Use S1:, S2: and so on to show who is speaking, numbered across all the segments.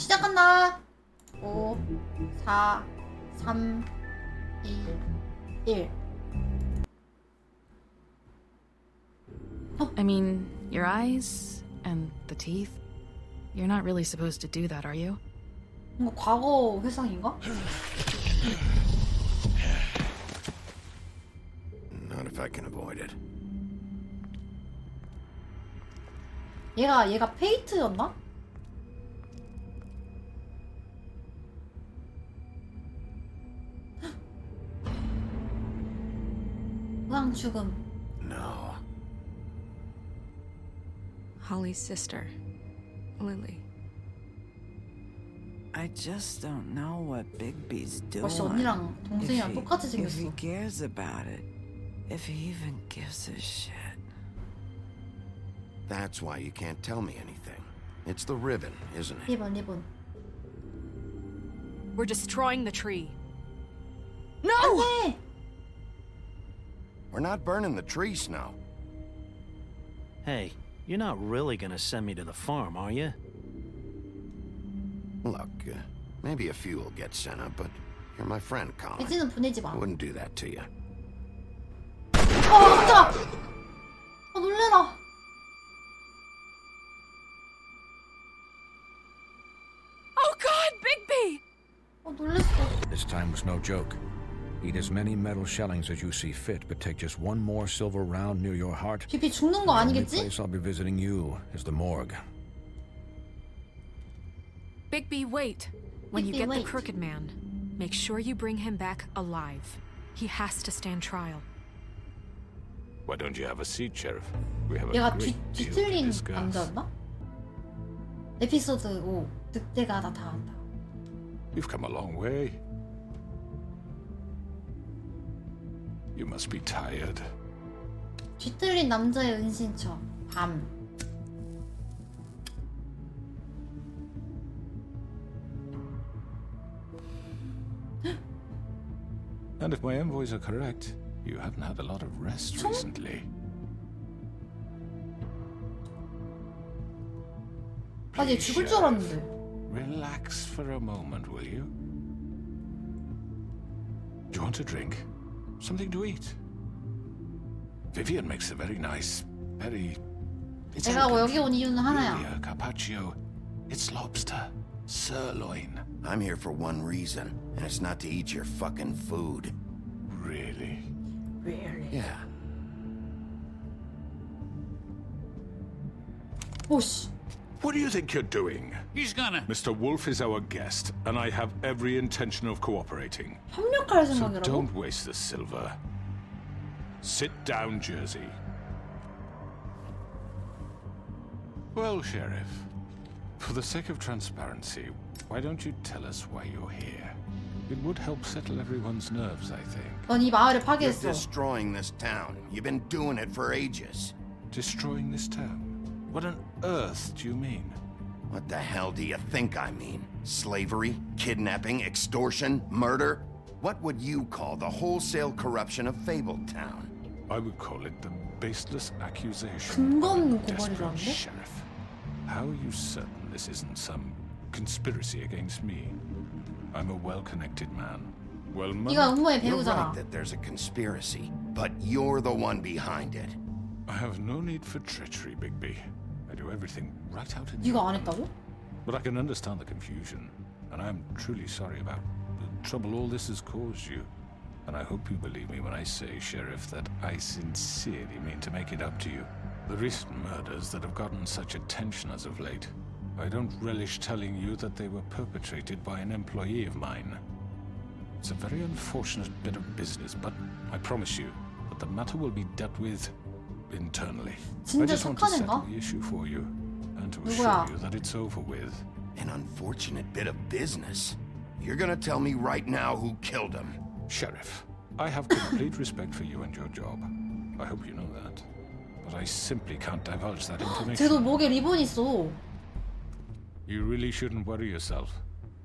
S1: 시작한다. 5, 4, 3, 2, 1.
S2: I mean, your eyes and the teeth. You're not really supposed to do that, are you?
S1: 뭔가 과거 회상인가?
S3: Not if I can avoid it.
S1: 얘가 페이트였나? 의왕 죽음.
S3: No.
S4: Holly's sister, Lily.
S5: I just don't know what Bigby's doing.
S1: 역시 언니랑 동생이랑 똑같이
S5: If
S1: 생겼어.
S5: he cares about it, if he even gives a shit.
S3: That's why you can't tell me anything. It's the ribbon, isn't it?
S1: 리본.
S4: We're destroying the tree.
S1: 안돼.
S3: We're not burning the tree, Snow.
S6: Hey, you're not really gonna send me to the farm, are you?
S3: Look, maybe a few will get sent up, but you're my friend, Colin.
S1: 이제는 보내지 마.
S3: I wouldn't do that to you.
S1: 깜짝아. 놀래라.
S4: Oh God, Bigby!
S1: 놀랬어.
S7: This time was no joke. Eat as many metal shellings as you see fit, but take just one more silver round near your heart.
S1: 비비 죽는 거
S7: The only
S1: 아니겠지?
S7: place I'll be visiting you is the morgue.
S4: Bigby, wait. When you
S1: Bigby,
S4: get
S1: wait.
S4: the Crooked Man, make sure you bring him back alive. He has to stand trial.
S8: Why don't you have a seat, Sheriff? We have a
S1: 얘가
S8: great deal to
S1: 뒤틀린
S8: discuss.
S1: 남자였나? 에피소드 5 늑대가 나타난다.
S8: You've come a long way. You must be tired.
S1: 뒤틀린 남자의 은신처 밤.
S8: And if my envoys are correct, you haven't had a lot of rest recently.
S1: 아니 얘 죽을 줄 알았는데.
S8: Relax for a moment, will you? Do you want a drink? Something to eat? Vivian makes a very nice, very... It's
S1: 내가
S8: elegant.
S1: 여기 온 이유는 하나야.
S8: Really a carpaccio. It's lobster. Sirloin.
S3: I'm here for one reason, and it's not to eat your fucking food.
S8: Really?
S1: Really?
S3: Yeah.
S1: 오씨.
S8: What do you think you're doing?
S9: He's gonna.
S8: Mr. Wolf is our guest, and I have every intention of cooperating.
S1: 협력할
S8: So
S1: 생각이라고?
S8: don't waste the silver. Sit down, Jersey. Well, Sheriff, for the sake of transparency, why don't you tell us why you're here? It would help settle everyone's nerves, I think.
S1: 넌 이 마을을
S3: You're
S1: 파괴했어.
S3: destroying this town. You've been doing it for ages.
S8: Destroying this town? What on earth do you mean?
S3: What the hell do you think I mean? Slavery? Kidnapping? Extortion? Murder? What would you call the wholesale corruption of Fabletown?
S8: I would call it the baseless accusation
S1: 근거
S8: of
S1: 없는
S8: a desperate
S1: 고발이라는데?
S8: sheriff. How are you certain this isn't some conspiracy against me? I'm a well-connected man. Well,
S1: 네가 음모의
S3: You're
S1: 배우잖아.
S3: right that there's a conspiracy, but you're the one behind it.
S8: I have no need for treachery, Bigby. I do everything right out in the
S1: 네가 안
S8: open.
S1: 했다고?
S8: But I can understand the confusion, and I'm truly sorry about the trouble all this has caused you. And I hope you believe me when I say, Sheriff, that I sincerely mean to make it up to you. The recent murders that have gotten such attention as of late, I don't relish telling you that they were perpetrated by an employee of mine. It's a very unfortunate bit of business, but I promise you that the matter will be dealt with internally. I
S1: 진짜
S8: just want to
S1: 착한
S8: settle
S1: 애인가?
S8: the issue for you, and to
S1: 누구야?
S8: assure you that it's over with.
S3: An unfortunate bit of business. You're gonna tell me right now who killed him.
S8: Sheriff, I have complete respect for you and your job. I hope you know that. But I simply can't divulge that
S1: 쟤도
S8: information.
S1: 목에 리본 있어.
S8: You really shouldn't worry yourself.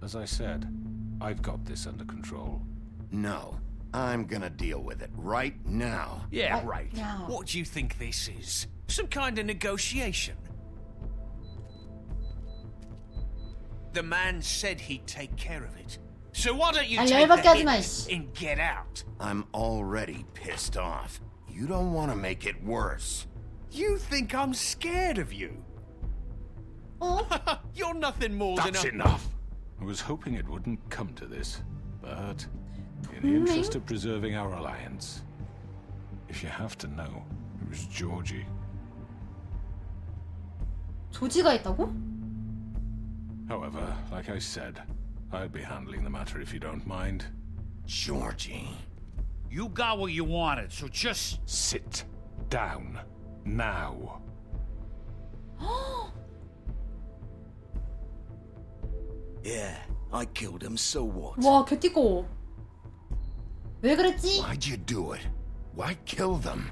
S8: As I said, I've got this under control.
S3: No, I'm gonna deal with it right now.
S9: Yeah, right.
S1: Yeah.
S9: What do you think this is? Some kind of negotiation? The man said he'd take care of it. So why don't you
S1: 아니,
S9: take
S1: 열받게
S9: the
S1: 하지 마,
S9: hit
S1: 이씨.
S9: and get out?
S3: I'm already pissed off. You don't want to make it worse.
S9: You think I'm scared of you?
S1: 어?
S9: You're nothing more than
S8: That's
S9: a...
S8: enough. I was hoping it wouldn't come to this, but in the interest of preserving our alliance, if you have to know, it was Georgie.
S1: 조지가 있다고?
S8: However, like I said, I'll be handling the matter if you don't mind.
S3: Georgie.
S9: You got what you wanted, so just...
S8: Sit down now.
S10: Yeah, I killed him, so what?
S1: 와, 개띠꺼워. 왜 그랬지?
S3: Why'd you do it? Why kill them?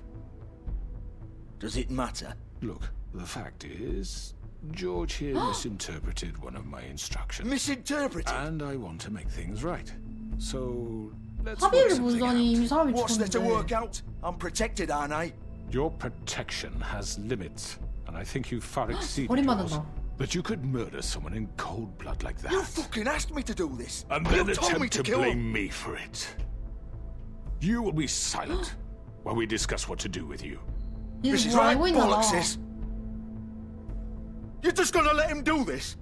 S10: Does it matter?
S8: Look, the fact is, George here misinterpreted one of my instructions.
S10: Misinterpreted?
S8: And I want to make things right. So, let's work
S1: 합의를
S8: something
S1: 보자니 이미
S8: out.
S1: 사람이
S10: What's there to work
S1: 죽었는데.
S10: out? I'm protected, aren't I?
S8: Your protection has limits, and I think you've far exceeded yours.
S1: 버림받는다.
S8: But you could murder someone in cold blood like that.
S10: You fucking asked me to do this.
S8: And
S10: you
S8: then
S10: told me
S8: attempt
S10: to
S8: to
S10: kill him.
S8: blame me for it. You will be silent while we discuss what to do with you.
S1: 얘는
S10: This is
S1: 뭐
S10: right,
S1: 알고 있나 봐.
S10: bollocks, sis. You're just gonna let him do this?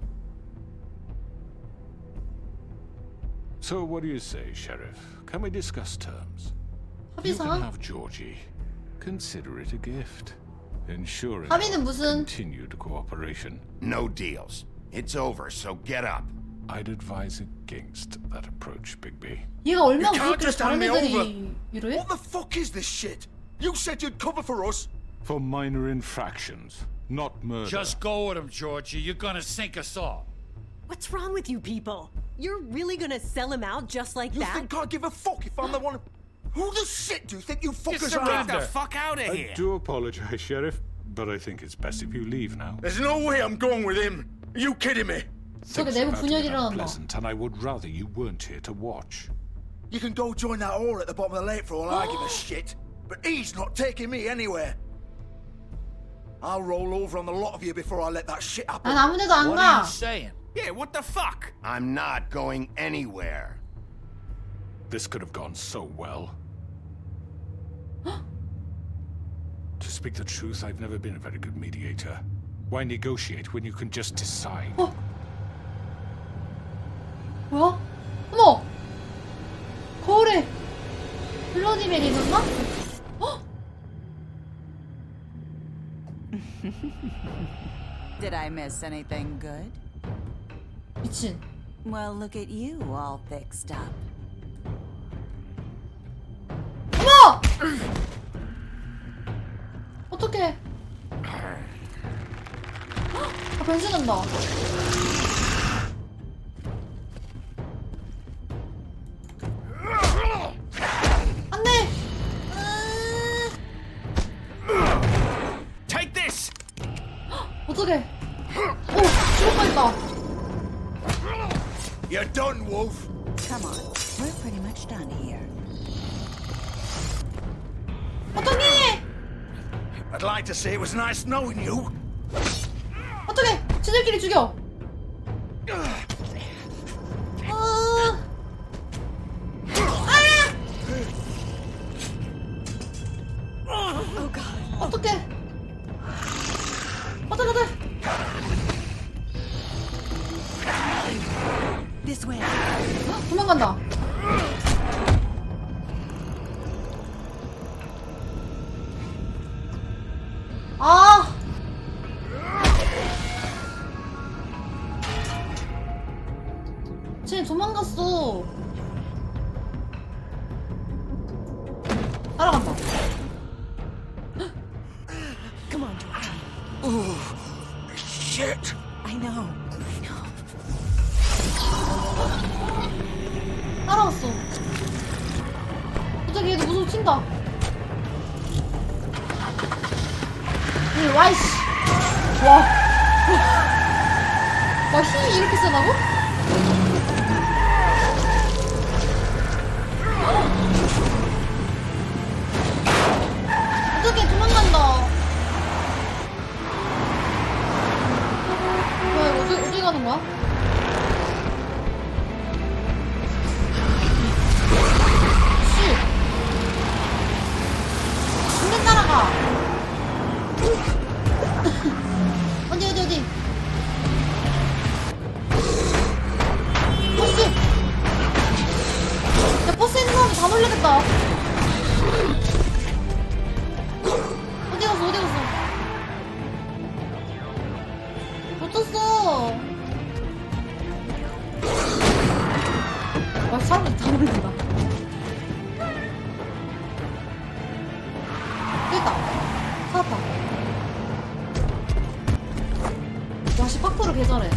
S8: So what do you say, Sheriff? Can we discuss terms? You can
S1: 합의상?
S8: have Georgie. Consider it a gift, ensuring
S1: 합의는 무슨?
S8: continued cooperation.
S3: No deals. It's over, so get up.
S8: I'd advise against that approach, Bigby.
S1: 얘가 얼마나
S10: You can't
S1: 그렇게
S10: just
S1: 다른
S10: hand me
S1: 애들이 이래?
S10: What the fuck is this shit? You said you'd cover for us.
S8: For minor infractions, not murder.
S9: Just go with him, Georgie. You're gonna sink us all.
S11: What's wrong with you people? You're really gonna sell him out just like
S10: You
S11: that?
S10: think I give a fuck if I'm the one? Who the shit do you think you fuckers are?
S9: Get the fuck out of
S8: I
S9: here.
S8: do apologize, Sheriff, but I think it's best if you leave now.
S10: There's no way I'm going with him. Are you kidding me?
S1: 저게
S8: Things
S1: 내부
S8: are about to
S1: 분열이
S8: get
S1: 일어난다.
S8: unpleasant, and I would rather you weren't here to watch.
S10: You can go join that whore at the bottom of the lake for all I give a shit. But he's not taking me anywhere. I'll roll over on the lot of you before I let that shit happen.
S1: 난 아무데도 안
S9: What are
S1: 가.
S9: you saying? Yeah, what the fuck?
S3: I'm not going anywhere.
S8: This could have gone so well. To speak the truth, I've never been a very good mediator. Why negotiate when you can just decide?
S1: 뭐야? 어머! 거울에 블러디맨이 있었나? 헉!
S12: Did I miss anything good?
S1: 미친.
S12: Well, look at you, all fixed up.
S1: 어머! 어떡해. 아, 변신한다. 안 돼!
S9: Take this.
S1: 어떡해. 오! 죽을 뻔했다.
S10: You're done, Wolf.
S12: Come on, we're pretty much done here.
S1: 어떡해!
S10: I'd like to say it was nice knowing you.
S1: 어떡해! 지들끼리 죽여! 어떡해! 어떡해!
S12: This way.
S1: 도망간다. 아! 쟤 도망갔어. 따라간다.
S12: Come on, Georgie.
S10: Oh, shit.
S12: I know.
S1: 따라왔어. 갑자기 얘도 무서워 튄다. 와이씨. 와. 와, 힘이 이렇게 세다고? 어떡해, 도망간다. 뭐야, 이거 어디 가는 거야? 사람들 다 놀린다. 됐다. 살았다. 와, 씨, 파쿠르 개 잘해.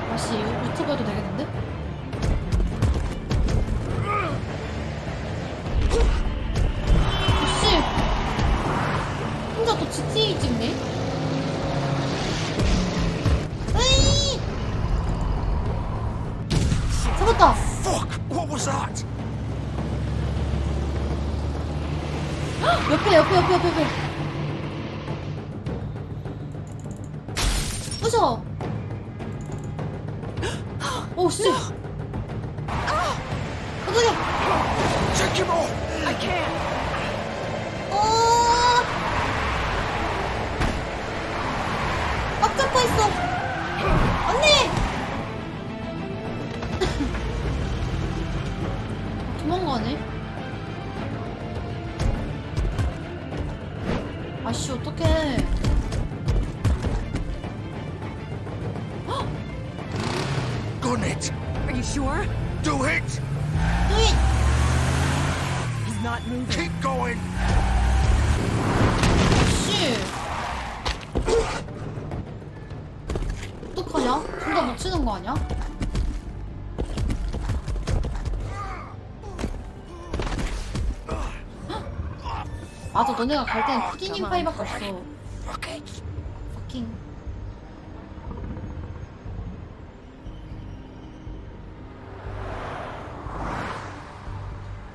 S1: 와, 씨, 유튜브 해도 되겠는데? 씨! 혼자 또 GTA 찍네? 으이! 잡았다!
S10: Fuck! What was that?
S1: 옆에. 부셔! 오, 씨! 어떡해!
S10: Take him off!
S5: I can't.
S1: 꽉 잡고 있어! 언니! 도망가네? 아씨, 어떡해.
S10: Gun it!
S11: Are you sure?
S10: Do it!
S1: Do it!
S11: He's not moving.
S10: Keep going!
S1: 씨! 어떡하냐? 둘 다 못 치는 거 아니야? 맞아, 너네가 갈 때는 푸디님 파이밖에 없어. 퍼킹.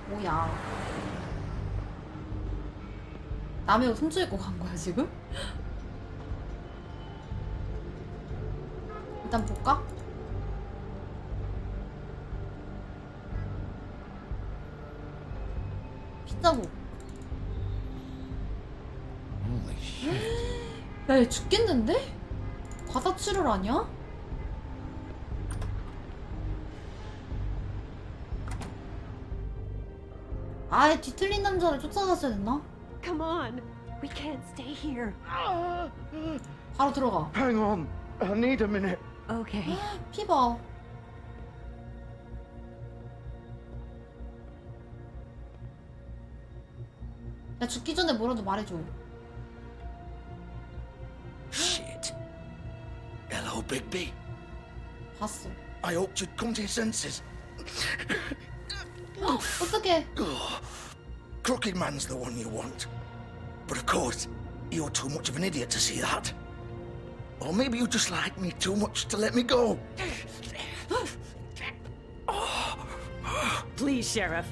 S1: 뭐야. 남의 옷 훔쳐 입고 간 거야, 지금? 일단 볼까? 피자고.
S3: Holy shit.
S1: 야, 얘 죽겠는데? 과다출혈 아니야? 아예 뒤틀린 남자를 쫓아갔어야 됐나?
S11: Come on. We can't stay here.
S1: 바로 들어가.
S10: Hang on. I need a minute.
S11: Okay.
S1: 피 봐. 야, 죽기 전에 뭐라도 말해줘.
S10: Shit. Hello, Bigby.
S1: 봤어.
S10: I hoped you'd come to your senses.
S1: 어떡해.
S10: Crooked Man's the one you want. But of course, you're too much of an idiot to see that. Or maybe you just like me too much to let me go.
S11: Please, Sheriff.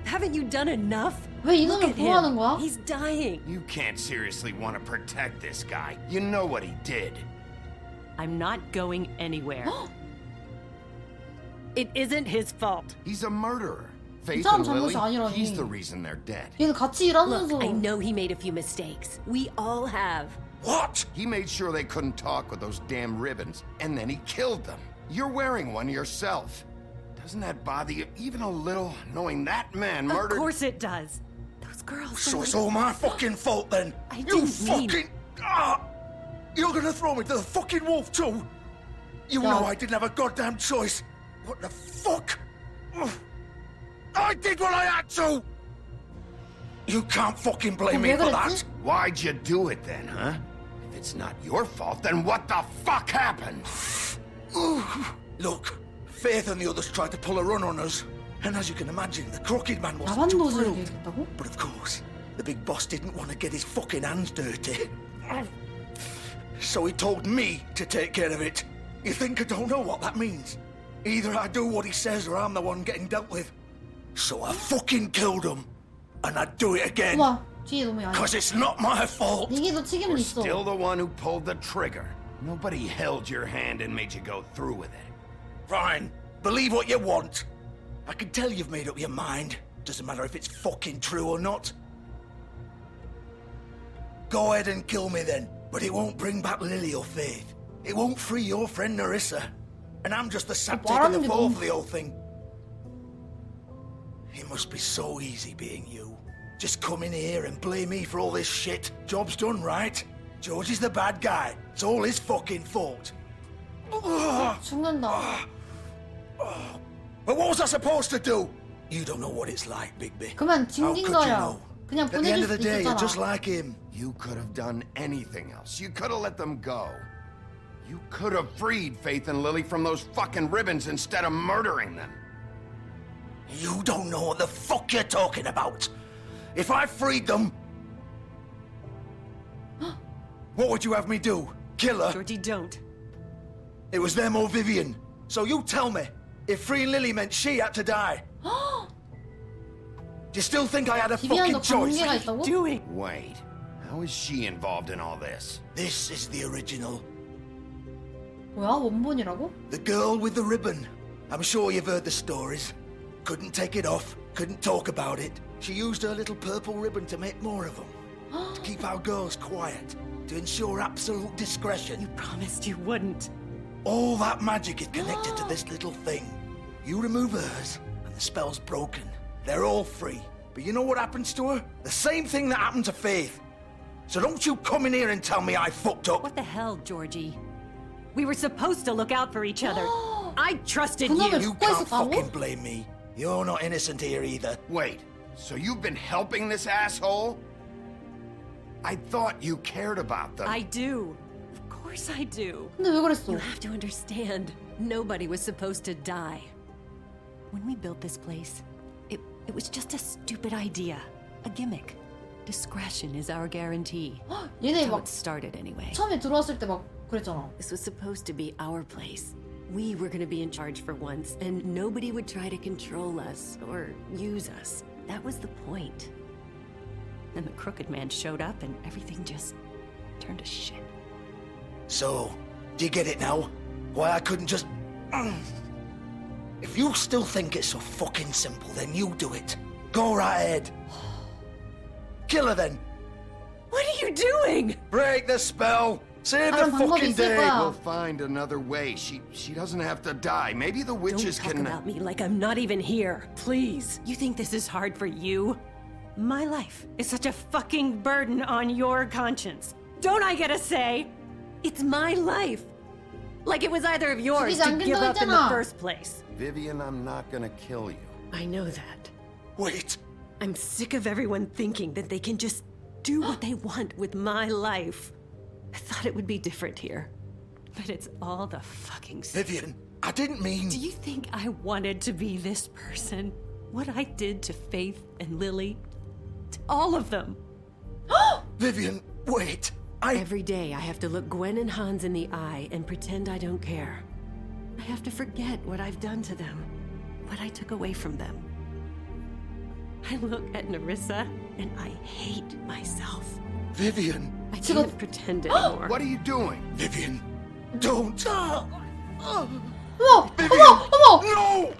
S11: Haven't you done enough?
S1: 왜
S11: Look
S1: 이놈을
S11: at
S1: 보호하는
S11: him.
S1: 거야?
S11: He's dying.
S3: You can't seriously want to protect this guy. You know what he did.
S11: I'm not going anywhere. It isn't his fault.
S3: He's a murderer. Faith
S1: 사람
S3: and Lily,
S1: 잘못이 아니라니.
S3: he's the reason they're dead.
S1: 얘는 같이 일하면서.
S11: Look, I know he made a few mistakes. We all have.
S10: What?
S3: He made sure they couldn't talk with those damn ribbons, and then he killed them. You're wearing one yourself. Doesn't that bother you even a little, knowing that man murdered...
S11: Of course it does. Those girls...
S10: So it's all my fucking fault then?
S11: I
S10: You
S11: didn't mean-
S10: fucking... You're gonna throw me to the fucking wolf too? You
S1: Yeah.
S10: know I didn't have a goddamn choice. What the fuck? I did what I had to! You can't fucking blame me
S1: 왜
S10: for
S1: 그랬지?
S10: that.
S3: Why'd you do it then, huh? If it's not your fault, then what the fuck happened?
S10: Look, Faith and the others tried to pull a run on us. And as you can imagine, the Crooked Man wasn't
S1: 나만
S10: too
S1: 노즈를
S10: thrilled.
S1: 얘기했다고?
S10: But of course, the big boss didn't want to get his fucking hands dirty. So he told me to take care of it. You think I don't know what that means? Either I do what he says or I'm the one getting dealt with. So I fucking killed him. And I'd do it again.
S1: 우와, 뒤에 너무 야해.
S10: Cause it's not my fault.
S1: 이게도 책임은
S3: You're
S1: 있어.
S3: still the one who pulled the trigger. Nobody held your hand and made you go through with it.
S10: Fine. Believe what you want. I can tell you've made up your mind. Doesn't matter if it's fucking true or not. Go ahead and kill me then. But it won't bring back Lily or Faith. It won't free your friend Narissa. And I'm just the saptic and the
S1: 말하는 게
S10: fall
S1: 너무-
S10: for the whole thing. It must be so easy being you. Just come in here and blame me for all this shit. Job's done, right? George is the bad guy. It's all his fucking fault.
S1: 죽는다.
S10: But what was I supposed to do? You don't know what it's like, Bigby.
S1: 그만
S10: How could you
S1: 징징거려.
S10: know?
S1: 그냥
S10: At the end
S1: 보내줄
S10: of the
S1: 수도
S10: day, you're just
S1: 있었잖아.
S10: like him.
S3: You could have done anything else. You could have let them go. You could have freed Faith and Lily from those fucking ribbons instead of murdering them.
S10: You don't know what the fuck you're talking about. If I freed them, what would you have me do? Kill her?
S11: Georgie, don't.
S10: It was them or Vivian. So you tell me, if freeing Lily meant she had to die, do you still think I had a fucking
S1: 비비안도
S10: choice?
S1: 관계가 있다고?
S11: Doing.
S3: Wait, how is she involved in all this?
S10: This is the original.
S1: 뭐야? 원본이라고?
S10: The girl with the ribbon. I'm sure you've heard the stories. Couldn't take it off, couldn't talk about it. She used her little purple ribbon to make more of them. To keep our girls quiet. To ensure absolute discretion.
S11: You promised you wouldn't.
S10: All that magic is connected to this little thing. You remove hers, and the spell's broken. They're all free. But you know what happens to her? The same thing that happened to Faith. So don't you come in here and tell me I fucked up.
S11: What the hell, Georgie? We were supposed to look out for each other. I trusted
S1: 그놈을
S11: you.
S10: You
S1: 죽고
S10: can't
S1: 있었다고?
S10: fucking blame me. You're not innocent here either.
S3: Wait, so you've been helping this asshole? I thought you cared about them.
S11: I do. Of course I do.
S1: 근데 왜 그랬어?
S11: You have to understand, nobody was supposed to die. When we built this place, it was just a stupid idea. A gimmick. Discretion is our guarantee.
S1: 얘네
S11: That's how
S1: 막
S11: it started anyway.
S1: 처음에 들어왔을 때 막 그랬잖아.
S11: This was supposed to be our place. We were gonna be in charge for once, and nobody would try to control us or use us. That was the point. Then the crooked man showed up and everything just turned to shit.
S10: So, do you get it now? Why I couldn't just... If you still think it's so fucking simple, then you do it. Go right ahead. Kill her then.
S11: What are you doing?
S10: Break the spell. Save the
S1: 다른 방법이
S10: fucking
S1: 있을
S10: day.
S1: 거야.
S3: We'll find another way. She doesn't have to die. Maybe the
S11: Don't
S3: witches
S11: talk
S3: can...
S11: about me like I'm not even here, please. You think this is hard for you? My life is such a fucking burden on your conscience. Don't I get a say? It's my life. Like it was either of yours
S1: 죽이지
S11: to give
S1: 않겠다고
S11: up in the
S1: 했잖아.
S11: first place.
S3: Vivian, I'm not gonna kill you.
S11: I know that.
S10: Wait.
S11: I'm sick of everyone thinking that they can just do what they want with my life. I thought it would be different here. But it's all the fucking same.
S10: Vivian, I didn't mean...
S11: Do you think I wanted to be this person? What I did to Faith and Lily? To all of them.
S10: Vivian, wait.
S11: Every day I have to look Gwen and Hans in the eye and pretend I don't care. I have to forget what I've done to them, what I took away from them. I look at Nerissa and I hate myself.
S10: Vivian.
S11: I can't pretend anymore.
S3: What are you doing?
S10: Vivian, don't.
S1: 어머!
S10: Vivian,
S1: 어머! 어머!
S10: no!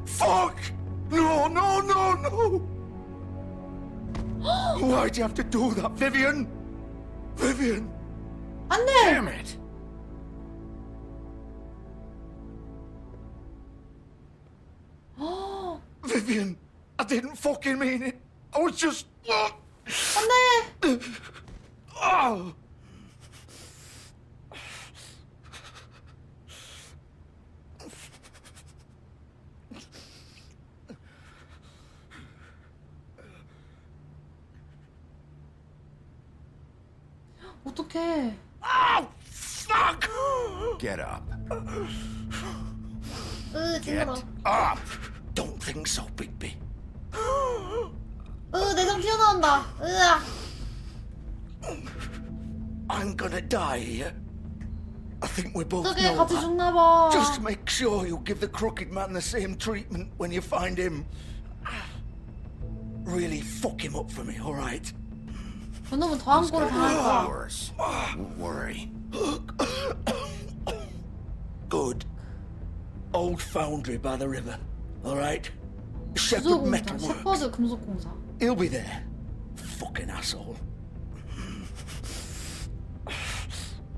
S10: Fuck! No, no, no, no! Why'd you have to do that, Vivian? Vivian!
S1: 안 돼!
S3: Damn it!
S10: Vivian, I didn't fucking mean it. I was just...
S1: 안 돼!
S10: Oh.
S1: 어떡해.
S10: Oh, fuck!
S3: Get up.
S1: 징그러.
S3: Get up!
S10: Don't think so, Bigby.
S1: 내장 튀어나온다. 으아.
S10: I'm gonna die here. I think we both
S1: 어떡해,
S10: know
S1: 같이
S10: that.
S1: 죽나봐.
S10: Just make sure you give the crooked man the same treatment when you find him. Really fuck him up for me, alright?
S1: 그놈은 더한 꼴을 당할 거야.
S3: Worse. Don't worry.
S10: Good. Old foundry by the river, alright? Shepherd
S1: 금속공사.
S10: Metalworks.
S1: 셰퍼드 금속공사.
S10: He'll be there. Fucking asshole.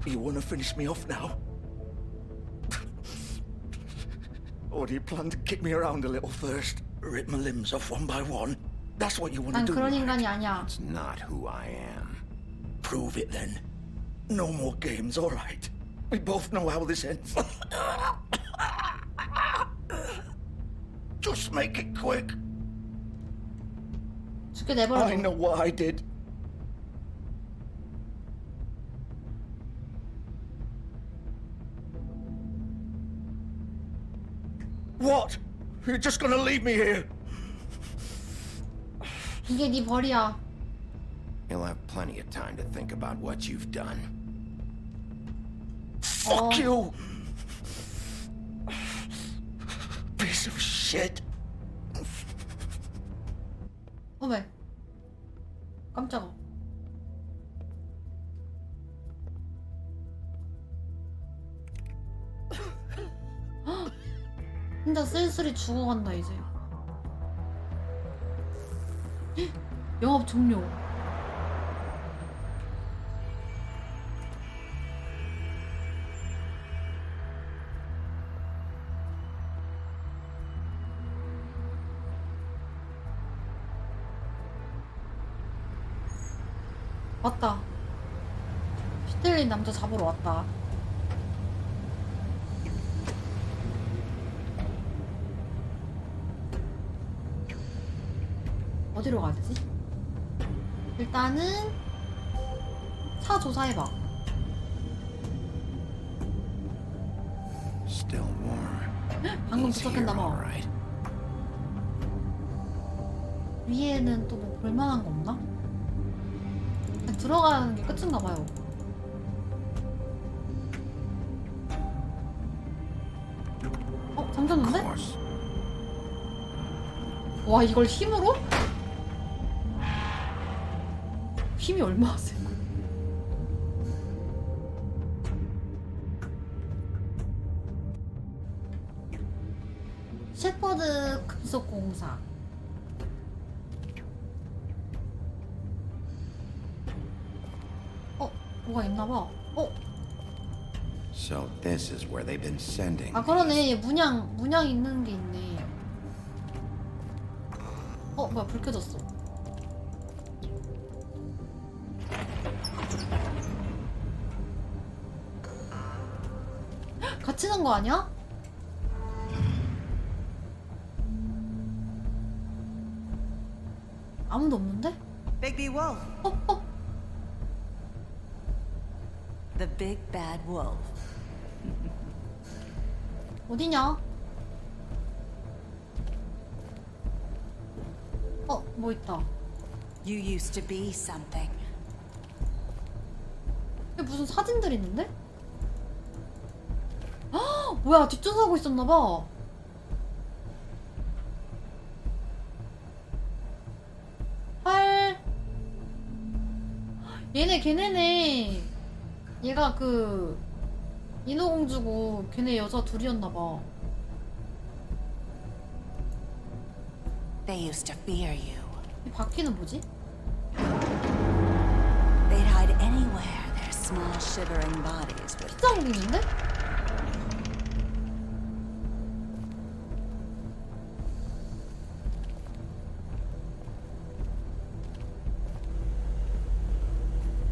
S10: You wanna finish me off now? Or do you plan to kick me around a little first? Rip my limbs off one by one? That's what you wanna
S1: 난
S10: do,
S1: 그런
S10: right?
S1: 인간이 아니야.
S3: It's not who I am.
S10: Prove it then. No more games, alright? We both know how this ends. Just make it quick.
S1: 죽게 내버려.
S10: I know what I did. What? You're just gonna leave me here?
S1: 이게 네 벌이야.
S3: You'll have plenty of time to think about what you've done.
S10: Fuck you! Piece of shit.
S1: 어메. 깜짝아. 혼자 쓸쓸히 죽어간다 이제. 영업 종료. 왔다. 피 틀린 남자 잡으러 왔다. 어디로 가야 되지? 일단은 차 조사해봐.
S3: Still warm.
S1: 방금
S3: He's here,
S1: 도착했나 봐.
S3: all right.
S1: 위에는 또 뭐 볼만한 거 없나? 그냥 들어가는 게 끝인가 봐요. 잠겼는데? 와, 이걸 힘으로? 힘이 얼마나 세? 셰퍼드 금속공사. 뭐가 있나봐.
S3: So this is where they've been sending.
S1: 아, 그러네. 문양 있는 게 있네. 뭐야, 불 켜졌어. 같이 난 거 아니야? 아무도 없는데?
S12: Bigby Wolf. The big bad wolf.
S1: 어디냐? 뭐 있다.
S12: You used to be something.
S1: 여기 무슨 사진들 있는데? 뭐야, 뒷조사하고 있었나봐. 헐. 걔네네. 얘가 인어공주고 걔네 여자 둘이었나봐.
S12: They used to fear you.
S1: 이 바퀴는 뭐지?
S12: They'd hide anywhere their small shivering bodies would.
S1: 피자국 있는데?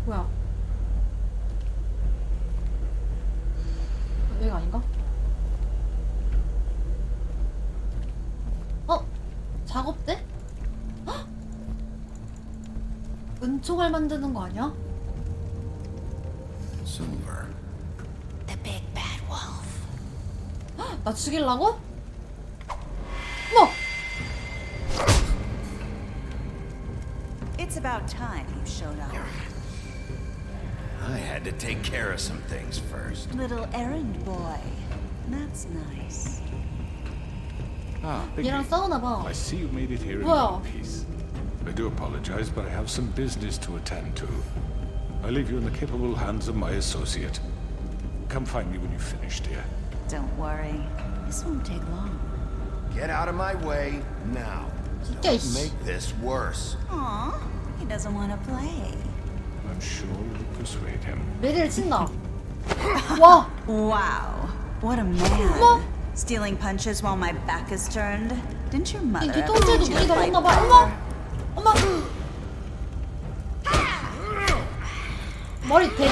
S1: 뭐야? 여기가 아닌가? 작업대? 헉! 은총알 만드는 거 아니야?
S3: Silver.
S12: The big bad wolf.
S1: 나 죽이려고? 어머!
S12: It's about time you showed up.
S3: I had to take care of some things first.
S12: Little errand boy. That's nice.
S1: 얘랑 싸우나 봐.
S8: I see you made it here in
S1: 뭐야?
S8: one piece. I do apologize, but I have some business to attend to. I leave you in the capable hands of my associate. Come find me when you've finished, dear.
S12: Don't worry. This won't take long.
S3: Get out of my way now.
S1: 진짜
S3: Don't
S1: 이씨.
S3: make this worse.
S12: Aw, he doesn't want to play.
S8: I'm sure you'll persuade him.
S1: 메리를 친다. 와!
S12: Wow, what a man.
S1: 어머!
S12: Stealing punches while my back is turned. Didn't your
S1: 이
S12: mother ever
S1: 뒤통수에도
S12: teach you
S1: 눈이
S12: to fight
S1: 달렸나 봐.
S12: better?
S1: 어머! 머리 대.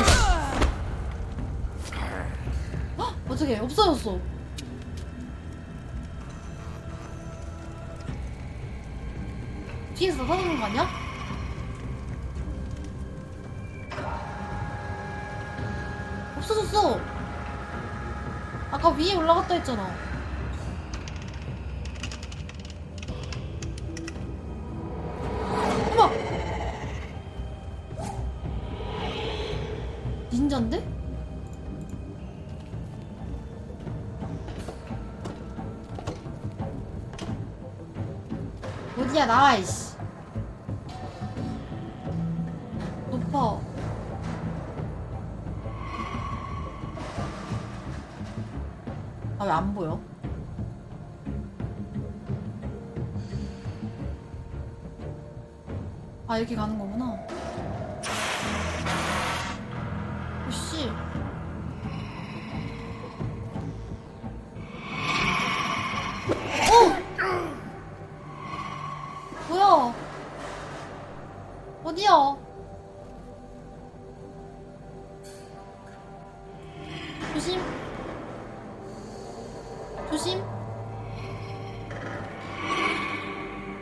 S1: 어떻게 없어졌어. 뒤에서 나타나는 거 아니야? 없어졌어. 아까 위에 올라갔다 했잖아. 어머! 닌자인데? 어디야 나와 이씨. 높아. 아 왜 안 보여? 아 이렇게 가는 거구나. 오씨. 뭐야? 어디야? 조심. 조심.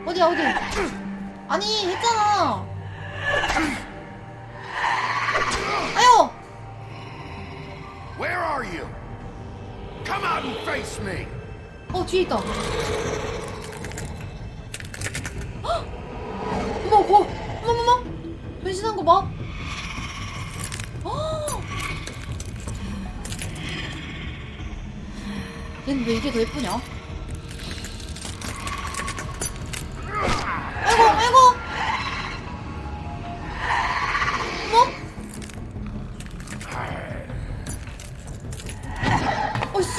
S1: 어디야 어디? 아니 했잖아. 아유.
S3: Where are you? Come out and face me.
S1: 뒤에 있다. 어머, 어머, 변신한 거 봐. 얘는 왜 이게 더 예쁘냐? 아이고, 아이고. 어머? 씨.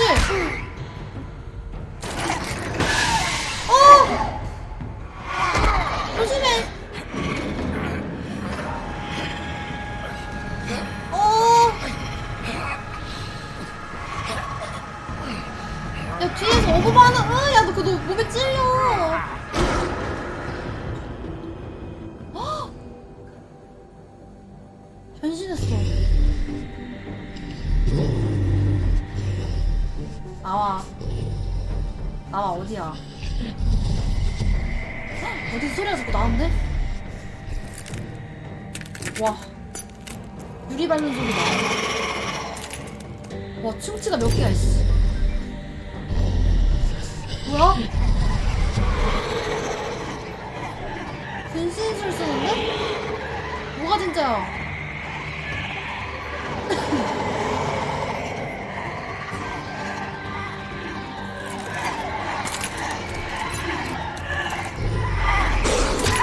S1: 조심해. 야 뒤에서 오버하는. 야 너 그거 몸에 찔려. 변신했어. 나와. 나와 어디야? 어디서 소리가 자꾸 나는데? 와 유리 밟는 소리 나. 와 충치가 몇 개야 이씨. 뭐야? 변신술 쓰는데? 뭐가 진짜야?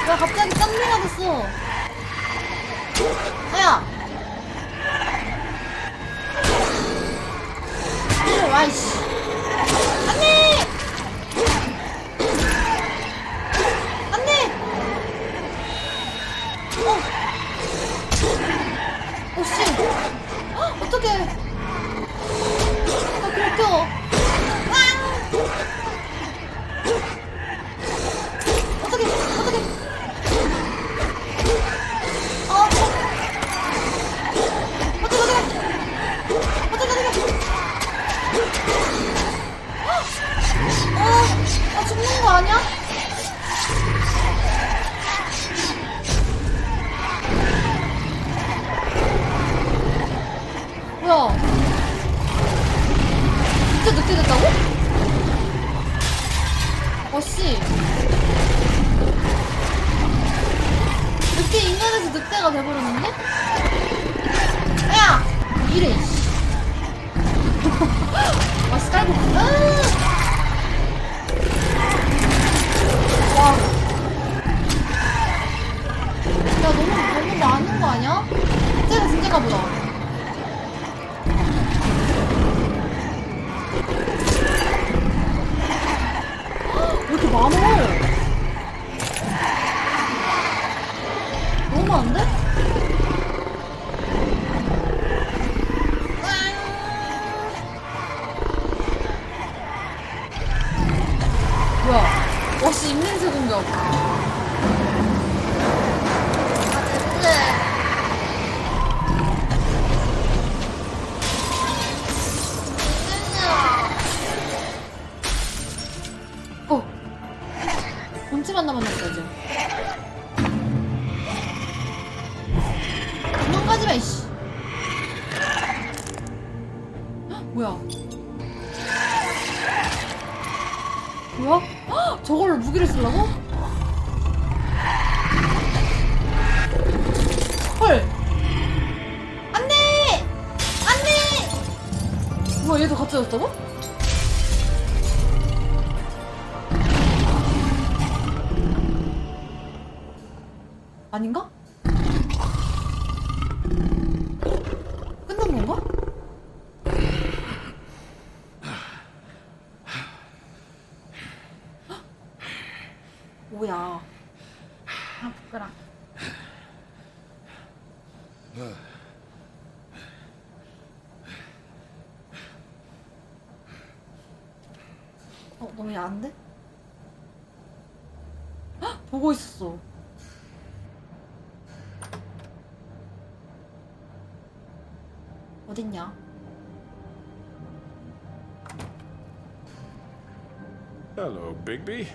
S1: 야 갑자기 깜미가 됐어. 야 이리 와 이씨. 안돼. 안돼. 오씨. 어떡해. 나 그래 껴. 어떡해. 죽는 거 아니야? 뭐야? 진짜 늑대 됐다고? 어씨. 늑대 인간에서 늑대가 돼버렸는데? 야! 이래 씨. 와씨 깔고. 와. 야 너무 많은 거 아니야? 쟤가 진짜가 보다. 왜 이렇게 많어? 너무 많은데? 뭐야? 와씨 입냄새 공격. 뭐야? 뭐야? 헉! 저걸로 무기를 쓰려고? 헐! 안돼! 안돼! 뭐야 얘도 가짜였다고? 아닌가? 끝난 건가? 뭐야? 아 부끄러. 너무 야한데? 헉, 보고 있었어. 어딨냐?
S8: Hello, Bigby.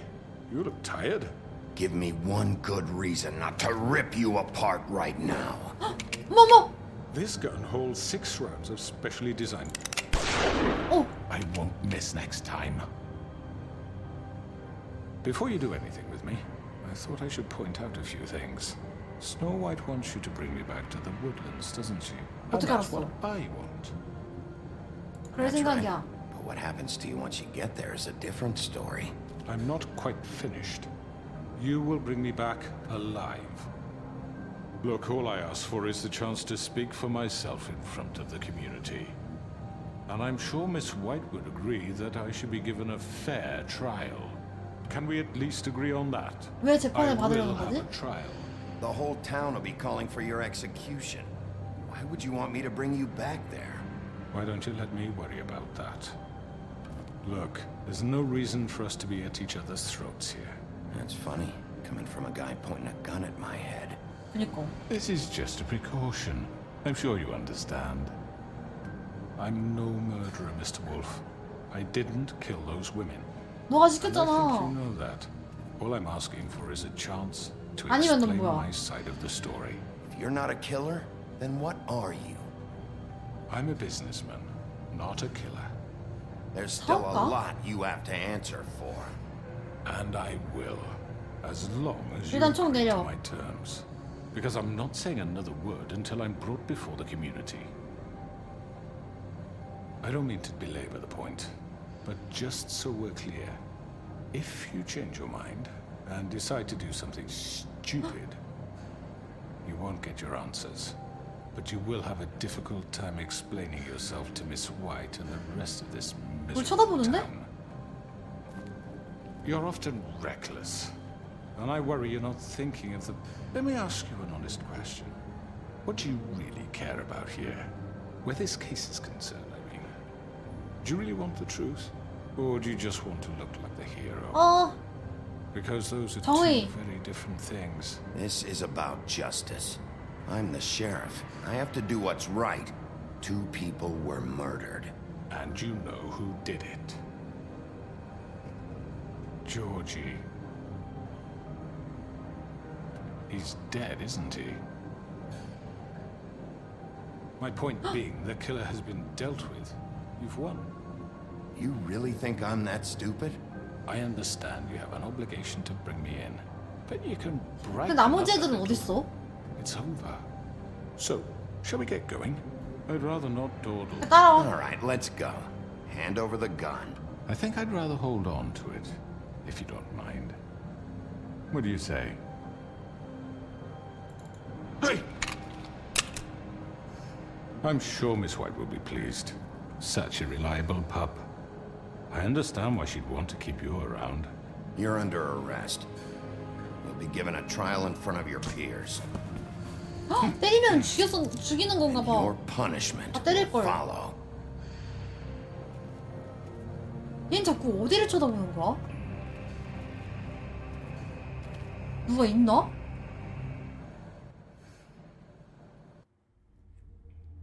S8: You look tired.
S3: Give me one good reason not to rip you apart right now.
S1: 어머머!
S8: This gun holds 6 rounds of specially designed.
S1: Oh.
S8: I won't miss next time. Before you do anything with me, I thought I should point out a few things. Snow White wants you to bring me back to the woodlands, doesn't she? And
S1: 어떻게
S8: that's
S1: 알았어?
S8: what I want.
S1: 그럴 생각이야.
S3: But what happens to you once you get there is a different story.
S8: I'm not quite finished. You will bring me back alive. Look, all I ask for is the chance to speak for myself in front of the community. And I'm sure Miss White would agree that I should be given a fair trial. Can we at least agree on that?
S1: 왜
S8: I
S1: 재판을
S8: will
S1: 받으려는
S8: have
S1: 거지?
S8: a trial.
S3: The whole town will be calling for your execution. Why would you want me to bring you back there?
S8: Why don't you let me worry about that? Look, there's no reason for us to be at each other's throats here.
S3: That's funny, coming from a guy pointing a gun at my head.
S1: 그니까.
S8: This is just a precaution. I'm sure you understand. I'm no murderer, Mr. Wolf. I didn't kill those women.
S1: 너가
S8: And I think you
S1: 시켰잖아.
S8: know that. All I'm asking for is a chance to
S1: 아니면 넌
S8: explain
S1: 뭐야?
S8: my side of the story.
S3: If you're not a killer, then what are you?
S8: I'm a businessman, not a killer.
S3: There's still a
S1: 사업가?
S3: lot you have to answer for.
S8: And I will, as long as you
S1: 일단 총
S8: agree to
S1: 내려.
S8: my terms. Because I'm not saying another word until I'm brought before the community. I don't mean to belabor the point, but just so we're clear, if you change your mind and decide to do something stupid, you won't get your answers. But you will have a difficult time explaining yourself to Miss White and the rest of this
S1: 뭘
S8: miserable
S1: 쳐다보는데?
S8: town. You're often reckless, and I worry you're not thinking of the... Let me ask you an honest question. What do you really care about here? Where this case is concerned, I mean. Do you really want the truth? Or do you just want to look like the hero? Because those are
S1: 정의.
S8: two very different things.
S3: This is about justice. I'm the sheriff. I have to do what's right. 2 people were murdered.
S8: And you know who did it. Georgie. He's dead, isn't he? My point being, the killer has been dealt with. You've won.
S3: You really think I'm that stupid?
S8: I understand you have an obligation to bring me in, but you can brighten
S1: 근데 나머지
S8: up a
S1: 애들은
S8: little.
S1: 어딨어?
S8: It's over. So, shall we get going? I'd rather not dawdle.
S1: 따라와.
S3: All right, let's go. Hand over the gun.
S8: I think I'd rather hold on to it, if you don't mind. What do you say? Hey! I'm sure Miss White will be pleased. Such a reliable pup. I understand why she'd want to keep you around.
S3: You're under arrest. You'll be given a trial in front of your peers.
S1: 헉, 때리면 죽이는 건가 봐.
S3: Your punishment
S1: 아, 때릴
S3: will
S1: 걸.
S3: follow.
S1: 얘는 자꾸 어디를 쳐다보는 거야? 누가 있나?